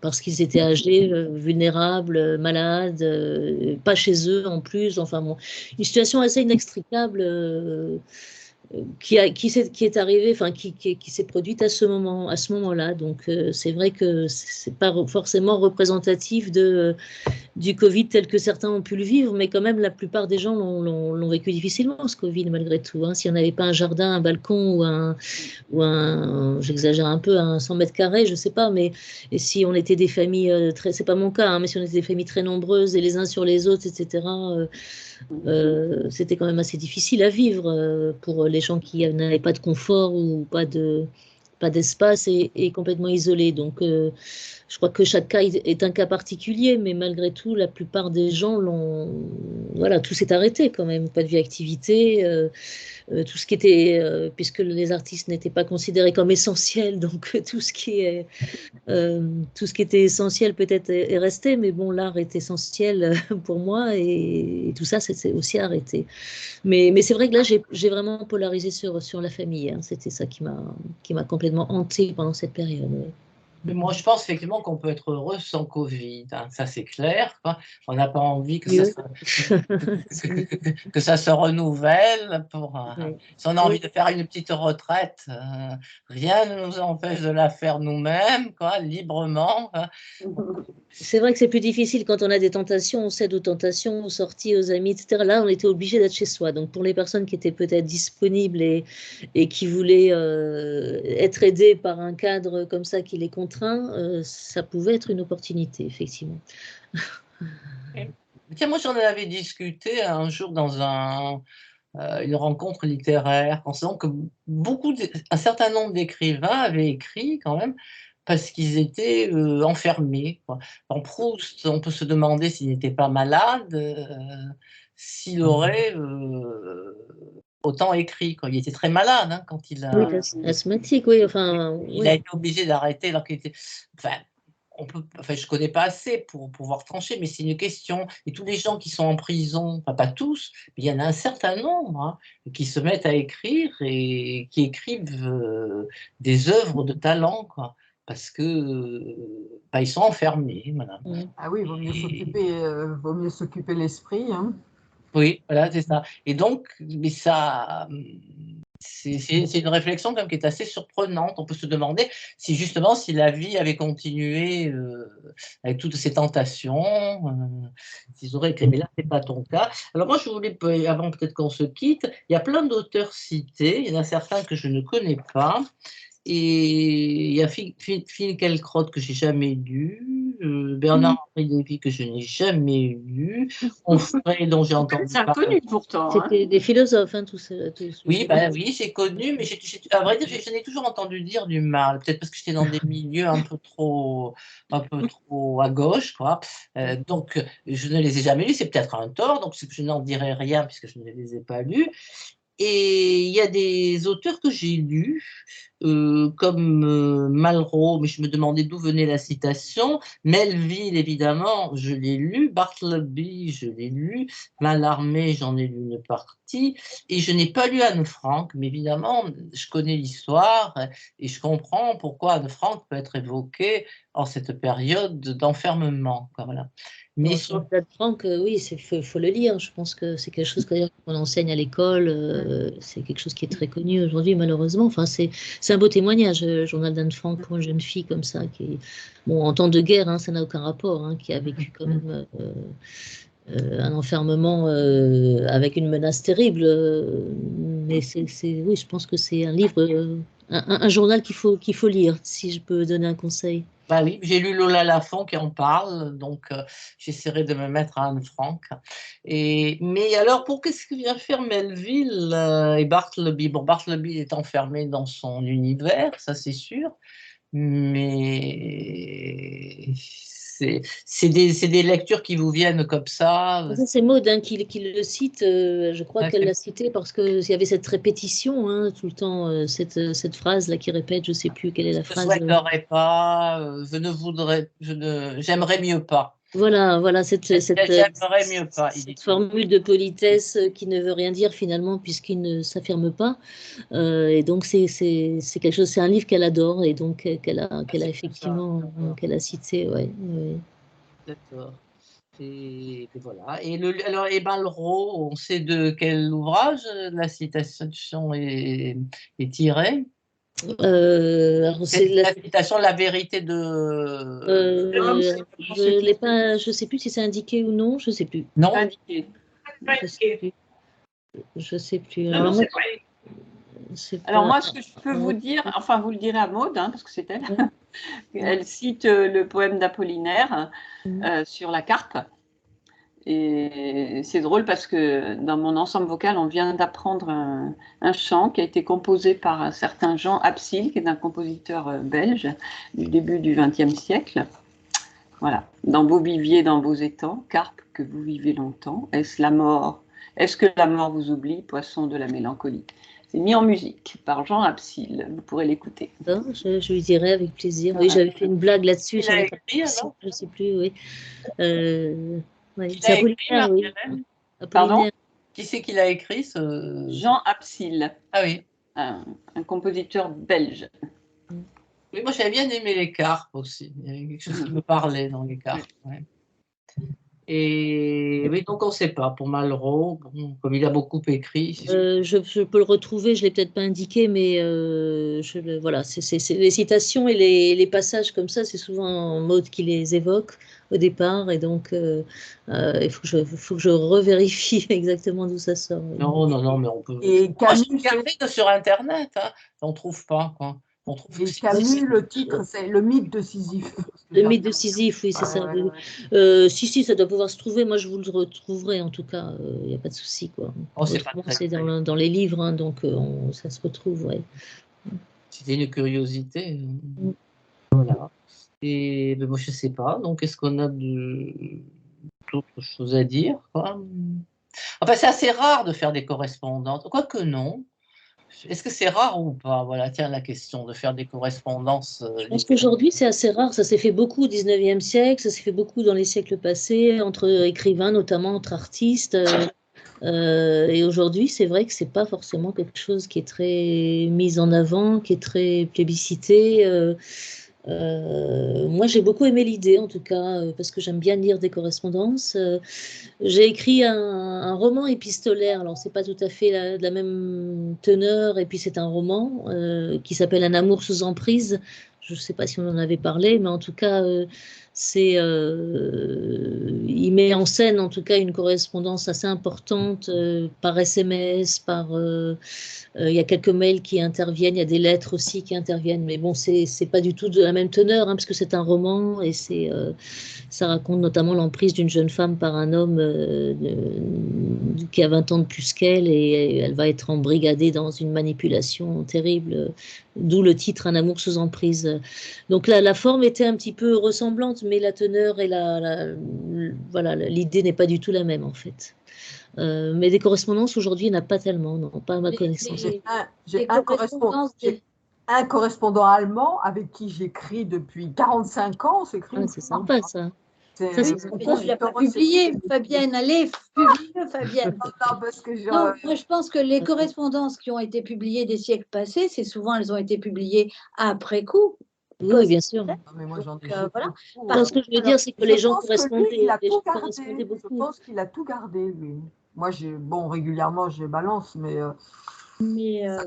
parce qu'ils étaient âgés, vulnérables, malades, pas chez eux en plus. Enfin bon, une situation assez inextricable qui est arrivée, enfin qui s'est produite à ce moment-là. Donc c'est vrai que c'est pas forcément représentatif du Covid tel que certains ont pu le vivre, mais quand même la plupart des gens l'ont vécu difficilement ce Covid malgré tout. Hein. S'il n'y en avait pas un jardin, un balcon ou un j'exagère un peu, un 100 mètres carrés, je sais pas, mais et si on était des familles c'est pas mon cas, hein, mais si on était des familles très nombreuses et les uns sur les autres, etc. C'était quand même assez difficile à vivre pour les gens qui n'avaient pas de confort ou pas d'espace et complètement isolés. Donc, je crois que chaque cas est un cas particulier, mais malgré tout, la plupart des gens voilà, tout s'est arrêté quand même. Pas de vie activité, tout ce qui était, puisque les artistes n'étaient pas considérés comme essentiels, donc tout ce qui était essentiel peut-être est resté, mais bon, l'art est essentiel pour moi et tout ça, c'est aussi arrêté. Mais c'est vrai que là, j'ai vraiment polarisé sur la famille. Hein. C'était ça qui m'a complètement hantée pendant cette période. Ouais. Mais moi, je pense effectivement qu'on peut être heureux sans Covid, hein. Ça c'est clair, quoi. On n'a pas envie que ça se renouvelle. Si on a envie de faire une petite retraite, rien ne nous empêche de la faire nous-mêmes, quoi, librement. Hein. C'est vrai que c'est plus difficile quand on a des tentations, on cède aux tentations, aux sorties, aux amis, etc. Là, on était obligé d'être chez soi. Donc, pour les personnes qui étaient peut-être disponibles et qui voulaient être aidées par un cadre comme ça qui les contraint, ça pouvait être une opportunité, effectivement. Tiens, moi, j'en avais discuté un jour dans une rencontre littéraire, en sachant que un certain nombre d'écrivains avaient écrit quand même parce qu'ils étaient enfermés. Quoi. En Proust, on peut se demander s'il n'était pas malade, s'il aurait autant écrit. Quoi. Il était très malade hein, quand il a... Oui, asthmatique, oui. Enfin, il a été obligé d'arrêter alors qu'il était... Enfin, je ne connais pas assez pour pouvoir trancher, mais c'est une question. Et tous les gens qui sont en prison, enfin pas tous, mais il y en a un certain nombre hein, qui se mettent à écrire et qui écrivent des œuvres de talent, quoi, parce que ils sont enfermés. Madame. Ah oui, vaut mieux s'occuper l'esprit. Hein. Oui, voilà, c'est ça. Et donc, mais ça. C'est une réflexion quand même qui est assez surprenante. On peut se demander si justement si la vie avait continué avec toutes ces tentations, s'ils auraient écrit. Mais là, c'est pas ton cas. Alors moi, je voulais, avant peut-être qu'on se quitte, il y a plein d'auteurs cités. Il y en a certains que je ne connais pas. Et il y a Phil Finkielkraut que j'ai jamais lu, Bernard-Henri Lévy que je n'ai jamais lu, Onfray dont j'ai entendu C'est parler. inconnu pourtant. Hein. C'était des philosophes, hein, tous. Oui, bah, oui, j'ai connu, mais à vrai dire, j'en ai toujours entendu dire du mal. Peut-être parce que j'étais dans des milieux un peu trop à gauche, quoi. Donc, je ne les ai jamais lus. C'est peut-être un tort, donc je n'en dirai rien puisque je ne les ai pas lus. Et il y a des auteurs que j'ai lus, comme Malraux, mais je me demandais d'où venait la citation. Melville, évidemment, je l'ai lu. Bartleby, je l'ai lu. Mallarmé, j'en ai lu une partie. Et je n'ai pas lu Anne Frank, mais évidemment, je connais l'histoire et je comprends pourquoi Anne Frank peut être évoquée en cette période d'enfermement. Voilà. Mais Anne Frank, oui, il faut le lire. Je pense que c'est quelque chose qu'on enseigne à l'école. C'est quelque chose qui est très connu aujourd'hui, malheureusement. Enfin, c'est un beau témoignage, le journal d'Anne Frank pour une jeune fille comme ça, qui, bon, en temps de guerre, hein, ça n'a aucun rapport, hein, qui a vécu quand même un enfermement avec une menace terrible. Mais oui, je pense que c'est un livre, un journal qu'il faut lire, si je peux donner un conseil. Bah oui, j'ai lu Lola Lafont qui en parle, donc j'essaierai de me mettre à Anne Frank. Mais alors, qu'est-ce que vient faire Melville et Bartleby? Bon, Bartleby est enfermé dans son univers, ça c'est sûr, mais c'est des lectures qui vous viennent comme ça. C'est Maud, hein, qui le cite, je crois qu'elle l'a cité parce qu'il y avait cette répétition, hein, tout le temps, cette phrase-là qui répète, je ne sais plus quelle est la phrase. Je ne souhaiterais pas, j'aimerais mieux pas. Voilà, cette j'aimerais mieux pas. Cette formule de politesse qui ne veut rien dire finalement puisqu'il ne s'affirme pas. Et donc c'est quelque chose, c'est un livre qu'elle adore et donc qu'elle a effectivement qu'elle a cité, ouais. D'accord. Et voilà. Et Malraux, on sait de quel ouvrage la citation est tirée. C'est la citation La vérité de. Je ne sais plus si c'est indiqué ou non. Je ne sais plus. Non. Indiqué. Je sais plus. Non, Alors moi, ce que je peux vous dire, enfin vous le direz à Maud, hein, parce que c'est elle. Elle cite le poème d'Apollinaire sur la carpe. Et c'est drôle parce que dans mon ensemble vocal, on vient d'apprendre un chant qui a été composé par un certain Jean Absil, qui est un compositeur belge du début du XXe siècle. Voilà. Dans vos viviers, dans vos étangs, carpe que vous vivez longtemps, est-ce la mort? Est-ce que la mort vous oublie, poisson de la mélancolie? C'est mis en musique par Jean Absil. Vous pourrez l'écouter. Je lui dirai avec plaisir. Oui, j'avais fait une blague là-dessus. Je ne sais plus, oui. C'est Apollinaire, oui. Pardon? Qui c'est qui l'a écrit Jean Absil. Ah oui. Un compositeur belge. Oui, moi j'avais bien aimé les carpes aussi. Il y avait quelque chose qui me parlait dans les carpes. Ouais. Et oui, donc on ne sait pas. Pour Malraux, bon, comme il a beaucoup écrit. Je peux le retrouver, je ne l'ai peut-être pas indiqué, mais voilà, c'est les citations et les passages comme ça, c'est souvent Maud qui les évoque au départ, et donc il faut que je revérifie exactement d'où ça sort. Non, mais on peut. Et Camus, sur Internet, hein, on ne trouve pas, quoi. Camus, le titre, c'est Le mythe de Sisyphe. Le mythe de Sisyphe, oui, c'est ça. Si, ça doit pouvoir se trouver. Moi, je vous le retrouverai, en tout cas. Il n'y a pas de souci, quoi. C'est dans les livres, hein, donc ça se retrouve, ouais. C'était une curiosité. Voilà. Et moi, je ne sais pas. Donc, est-ce qu'on a d'autres choses à dire, quoi? Enfin, c'est assez rare de faire des correspondances. Quoique non. Est-ce que c'est rare ou pas? Voilà, tiens, la question de faire des correspondances. Je pense qu'aujourd'hui, c'est assez rare. Ça s'est fait beaucoup au XIXe siècle, ça s'est fait beaucoup dans les siècles passés, entre écrivains, notamment entre artistes. Et aujourd'hui, c'est vrai que ce n'est pas forcément quelque chose qui est très mis en avant, qui est très plébiscité. Moi, j'ai beaucoup aimé l'idée, en tout cas, parce que j'aime bien lire des correspondances. J'ai écrit un roman épistolaire, alors c'est pas tout à fait de la même teneur, et puis c'est un roman qui s'appelle Un amour sous emprise. je ne sais pas si on en avait parlé, mais en tout cas, il met en scène en tout cas une correspondance assez importante par SMS, il y a quelques mails qui interviennent, il y a des lettres aussi qui interviennent, mais bon, c'est pas du tout de la même teneur, hein, parce que c'est un roman et ça raconte notamment l'emprise d'une jeune femme par un homme qui a 20 ans de plus qu'elle et elle va être embrigadée dans une manipulation terrible, d'où le titre Un amour sous emprise. Donc là, la forme était un petit peu ressemblante, mais la teneur et voilà, l'idée n'est pas du tout la même en fait. Mais des correspondances aujourd'hui, il n'y en a pas tellement, non, pas à ma connaissance. J'ai un correspondant allemand avec qui j'écris depuis 45 ans. C'est sympa ça. Je l'ai pas publié, Fabienne. Allez, publie-le, Fabienne. Non, moi, je pense que les correspondances qui ont été publiées des siècles passés, c'est souvent, elles ont été publiées après coup. Oui, bien sûr. Mais moi, j'en ai voilà. Ce que je veux dire, c'est que les gens correspondaient. Je pense qu'il a tout gardé, lui. Moi, régulièrement, je balance, mais il y a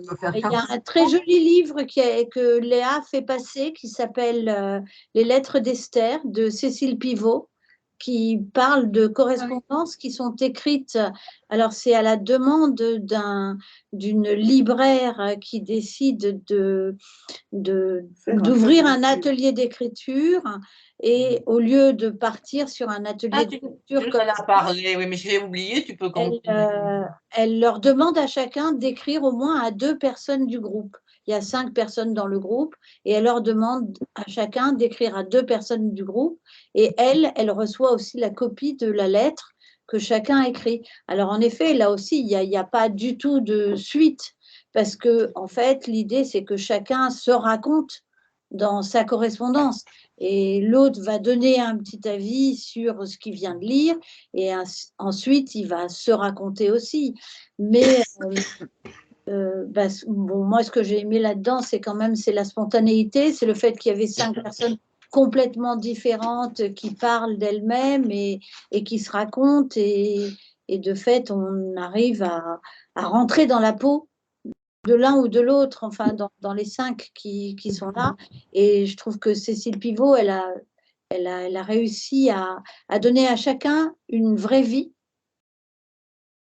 un très joli livre que Léa fait passer qui s'appelle Les lettres d'Esther de Cécile Pivot, qui parle de correspondances qui sont écrites. Alors, c'est à la demande d'une libraire qui décide d'ouvrir un atelier d'écriture. Et au lieu de partir sur un atelier d'écriture, tu en as parlé, oui, mais je l'ai oublié, tu peux continuer. Elle leur demande à chacun d'écrire au moins à 2 personnes du groupe. Il y a 5 personnes dans le groupe et elle leur demande à chacun d'écrire à 2 personnes du groupe. Et elle reçoit aussi la copie de la lettre que chacun écrit. Alors en effet, là aussi, il n'y a pas du tout de suite parce que en fait, l'idée, c'est que chacun se raconte dans sa correspondance. Et l'autre va donner un petit avis sur ce qu'il vient de lire et ensuite il va se raconter aussi. Mais moi, ce que j'ai aimé là-dedans, c'est quand même la spontanéité, c'est le fait qu'il y avait 5 personnes complètement différentes qui parlent d'elles-mêmes et qui se racontent et de fait, on arrive à rentrer dans la peau de l'un ou de l'autre, enfin dans les 5 qui sont là. Et je trouve que Cécile Pivot, elle a réussi à donner à chacun une vraie vie,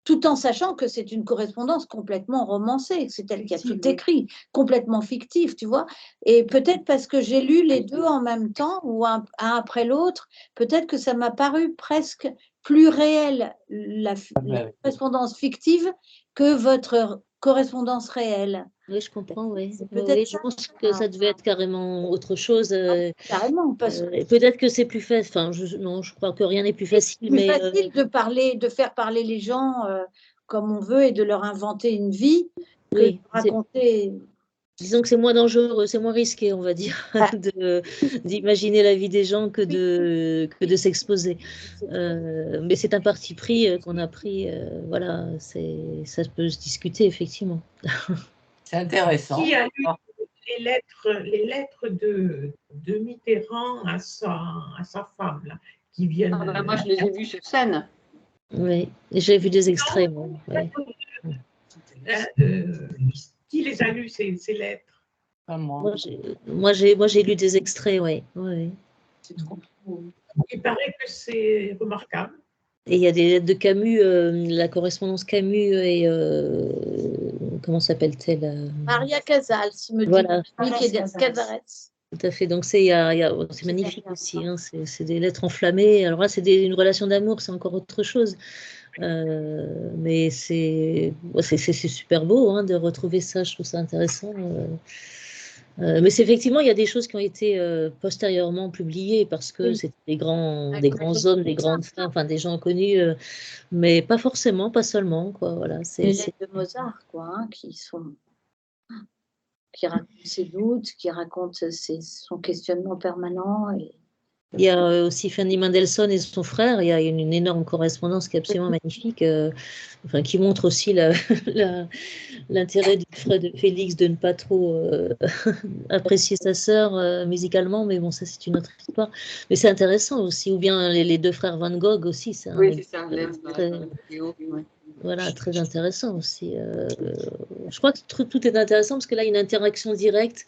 tout en sachant que c'est une correspondance complètement romancée, c'est elle qui a tout écrit, complètement fictif, tu vois. Et peut-être parce que j'ai lu les 2 en même temps, ou un après l'autre, peut-être que ça m'a paru presque plus réel, la correspondance fictive, que votre correspondance réelle. Oui, je comprends, oui. Je pense que ça devait être carrément autre chose. Carrément, peut-être que c'est plus facile. Enfin, non, je crois que rien n'est plus facile. C'est plus facile de faire parler les gens comme on veut et de leur inventer une vie que de raconter. Disons que c'est moins dangereux, c'est moins risqué, on va dire, d'imaginer la vie des gens que de s'exposer. Mais c'est un parti pris qu'on a pris. Voilà, ça peut se discuter, effectivement. C'est intéressant. Qui a lu les lettres de Mitterrand à sa femme, là, qui viennent. Moi, je les ai vues sur scène. Oui, j'ai vu des extraits. Qui les a lus, ces lettres? Pas moi. Moi, j'ai lu des extraits, oui. C'est trop beau. Il paraît que c'est remarquable. Et il y a des lettres de Camus, la correspondance Camus et comment s'appelle-t-elle Maria Casals, me dit. Voilà. Casares. Tout à fait. Donc c'est magnifique aussi. Hein. C'est des lettres enflammées. Alors là, c'est une relation d'amour, c'est encore autre chose. Mais c'est super beau hein, de retrouver ça. Je trouve ça intéressant. Mais effectivement, il y a des choses qui ont été postérieurement publiées parce que c'était des grands hommes, des grandes femmes, enfin des gens connus, mais pas forcément, pas seulement, quoi. Voilà. Les lettres de Mozart, quoi, hein, qui racontent ses doutes, qui racontent son questionnement permanent. Il y a aussi Fanny Mendelssohn et son frère. Il y a une énorme correspondance qui est absolument magnifique, qui montre aussi l'intérêt du frère de Félix de ne pas trop apprécier sa sœur musicalement, mais bon, ça c'est une autre histoire. Mais c'est intéressant aussi. Ou bien les 2 frères Van Gogh aussi. Oui, c'est ça. Voilà, très intéressant aussi. Je crois que tout est intéressant parce que là, il y a une interaction directe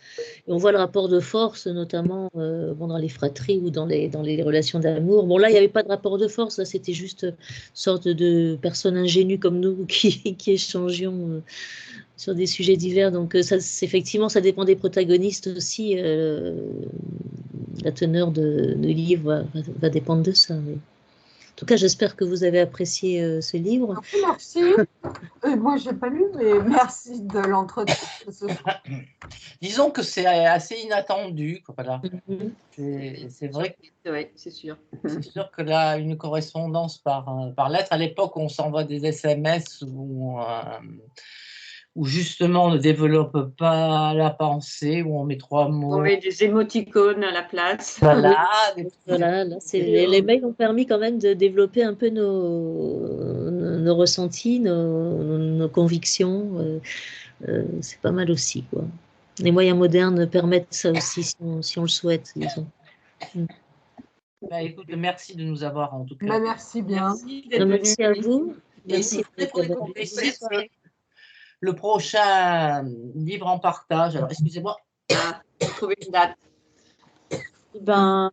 et on voit le rapport de force, notamment dans les fratries ou dans les relations d'amour. Bon, là, il n'y avait pas de rapport de force, là, c'était juste une sorte de personnes ingénues comme nous qui échangions sur des sujets divers. Donc, effectivement, ça dépend des protagonistes aussi. La teneur de livre va dépendre de ça. Mais... En tout cas, j'espère que vous avez apprécié ce livre. Merci. Moi, je n'ai pas lu, mais merci de l'entretien. Disons que c'est assez inattendu. Voilà. C'est vrai que c'est sûr. C'est sûr que là, une correspondance par lettre, à l'époque, on s'envoie des SMS où justement on ne développe pas la pensée, où on met 3 mots. On met des émoticônes à la place. Voilà. Voilà, là, les mails ont permis quand même de développer un peu nos ressentis, nos convictions. C'est pas mal aussi, quoi. Les moyens modernes permettent ça aussi, si on le souhaite, disons. Bah, écoute, merci de nous avoir en tout cas. Bah, merci bien. Merci à vous. Merci. Le prochain livre en partage. Alors, excusez-moi. Trouver une date. Ben,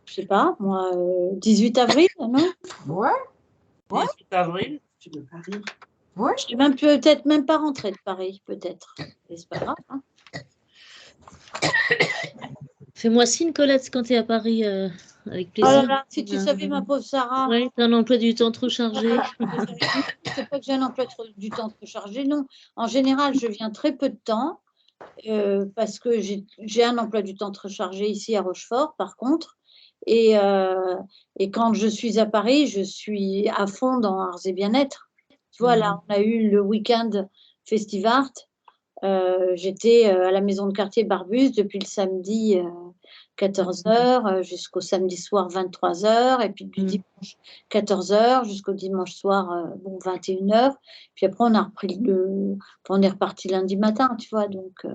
je sais pas, moi, 18 avril, non? Ouais. 18 avril. Ouais. Je suis peut-être même pas rentrée de Paris, peut-être. Mais c'est pas grave. Hein. Fais-moi signe, Colette, quand tu es à Paris, avec Oh plaisir. là là, si tu savais, ma pauvre Sarah. Oui, tu as un emploi du temps trop chargé. C'est pas que j'ai un emploi du temps trop chargé, non. En général, je viens très peu de temps parce que j'ai un emploi du temps très chargé ici à Rochefort, par contre. Et quand je suis à Paris, je suis à fond dans Arts et Bien-être. Tu vois, là, on a eu le week-end Festivart. J'étais à la maison de quartier Barbus depuis le samedi 14h jusqu'au samedi soir 23h, et puis du dimanche 14h jusqu'au dimanche soir 21h. Puis après, on a repris on est reparti lundi matin, tu vois. Donc,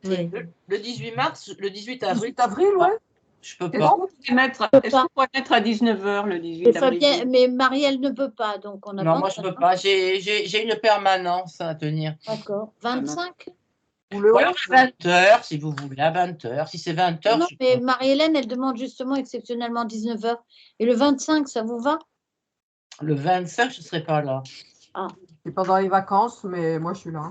Oui. Le 18 mars, le 18 avril. 18 avril, ouais. Je peux Est-ce pas. qu'on pourrait mettre à 19h le 18 avril? mais Marielle ne peut pas, donc on a Non, pas. moi je peux pas. J'ai une permanence à tenir. D'accord. 25. Ou le Ouais, 11. à 20h, si vous voulez, à 20h. Si c'est 20h, Non, mais Marie-Hélène, elle demande justement exceptionnellement 19h. Et le 25, ça vous va? le 25, je ne serai pas là. C'est pendant les vacances, mais moi, je suis là.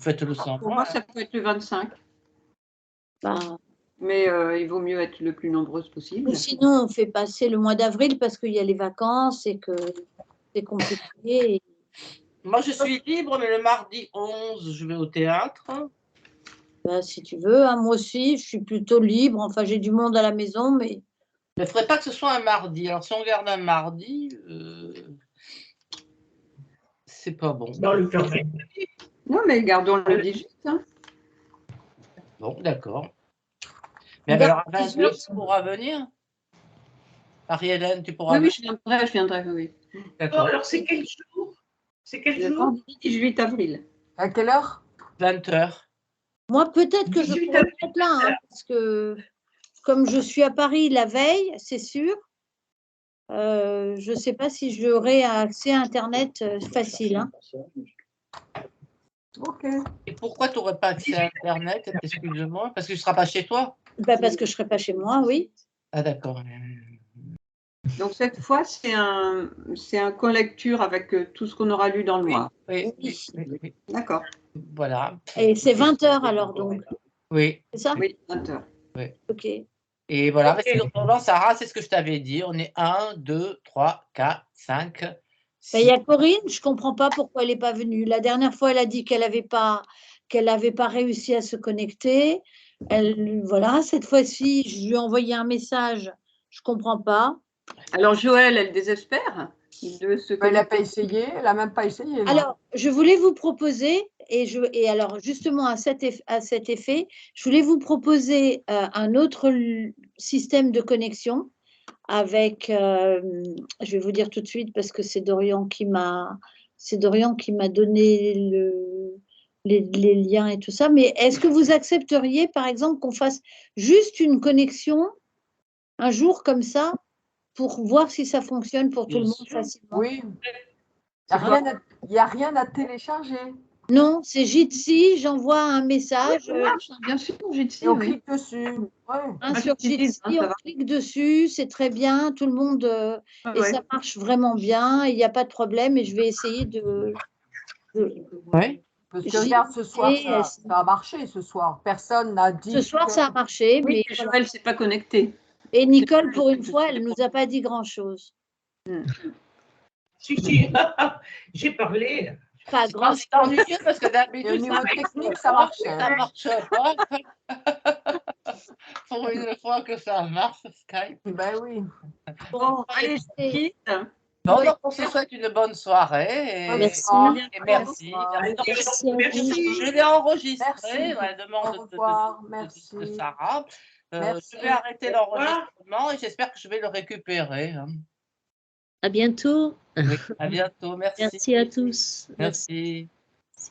Faites-le sans Pour moi. moi, ça peut être le 25. Bah, Mais il vaut mieux être le plus nombreuse possible. ou sinon, on fait passer le mois d'avril parce qu'il y a les vacances et que c'est compliqué. Moi, je suis libre, mais le mardi 11, je vais au théâtre. Bah, si tu veux, hein, moi aussi, je suis plutôt libre. Enfin, j'ai du monde à la maison, mais Il ne faudrait pas que ce soit un mardi. Alors, si on garde un mardi, c'est pas bon. Dans le permis. Non, mais gardons le 18. Hein. Bon, d'accord. Mais alors, à 20h, tu pourras venir? Marie-Hélène, tu pourras Oui, venir? je viendrai, oui. D'accord. Alors, c'est quel jour? C'est quel Le jour? vendredi 18 avril. À quelle heure? 20h. moi, peut-être que je 18 pourrais être là, hein, parce que comme je suis à Paris la veille, c'est sûr. Je ne sais pas si j'aurai accès à Internet facile. Hein. Ok. Et pourquoi tu n'aurais pas accès à Internet? Excuse-moi, parce que tu ne seras pas chez toi? Bah, parce que je ne serai pas chez moi, oui. Ah, d'accord. Donc, cette fois, c'est un collecture avec tout ce qu'on aura lu dans le mois. Oui. D'accord. Voilà. Et c'est 20h alors, donc. Oui. C'est ça? Oui, 20h. Ok. Et voilà, Sarah, c'est ce que je t'avais dit. On est 1, 2, 3, 4, 5, 6. Il y a Corinne, je ne comprends pas pourquoi elle n'est pas venue. La dernière fois, elle a dit qu'elle n'avait pas réussi à se connecter. Voilà, cette fois-ci, je lui ai envoyé un message. Je ne comprends pas. Alors, Joël, elle désespère. Elle n'a pas essayé, elle n'a même pas essayé. Alors, je voulais vous proposer, et alors justement à cet effet, je voulais vous proposer un autre système de connexion avec, je vais vous dire tout de suite parce que c'est Dorian qui m'a donné les liens et tout ça, mais est-ce que vous accepteriez par exemple qu'on fasse juste une connexion un jour comme ça pour voir si ça fonctionne pour tout Bien le monde sûr. facilement. Oui. Il n'y a rien à télécharger. Non, c'est Jitsi, j'envoie un message. Ça marche, hein, bien sûr, Jitsi, Et on oui. clique dessus. Ouais. Sur j'utilise, Jitsi, ça on va. clique dessus, c'est très bien, tout le monde, Ouais, et ouais. ça marche vraiment bien, il n'y a pas de problème, et je vais essayer de Oui. Parce que J'y regarde, ce soir, vais, ça a marché ce soir. Personne n'a dit. ce soir, ça a marché, Oui, mais mais voilà. Joël ne s'est pas connecté. Et Nicole, pour C'est une fois, elle ne nous a pas dit grand-chose. Si, j'ai parlé. Pas Non, grand-chose. c'est ennuyeux parce que Et au d'habitude, niveau ça technique, ça marchait. Ça marche pas. Pour une fois que ça marche, Skype. Ben oui. Bon, allez, je quitte. Bon, donc on se souhaite une bonne soirée. Et Merci. et merci. Merci à vous. Je l'ai enregistré Merci. à la demande Au revoir. de Merci. Sarah. Merci. Je vais arrêter l'enregistrement et j'espère que je vais le récupérer. Hein. À bientôt. Oui, à bientôt. Merci. Merci à tous. Merci.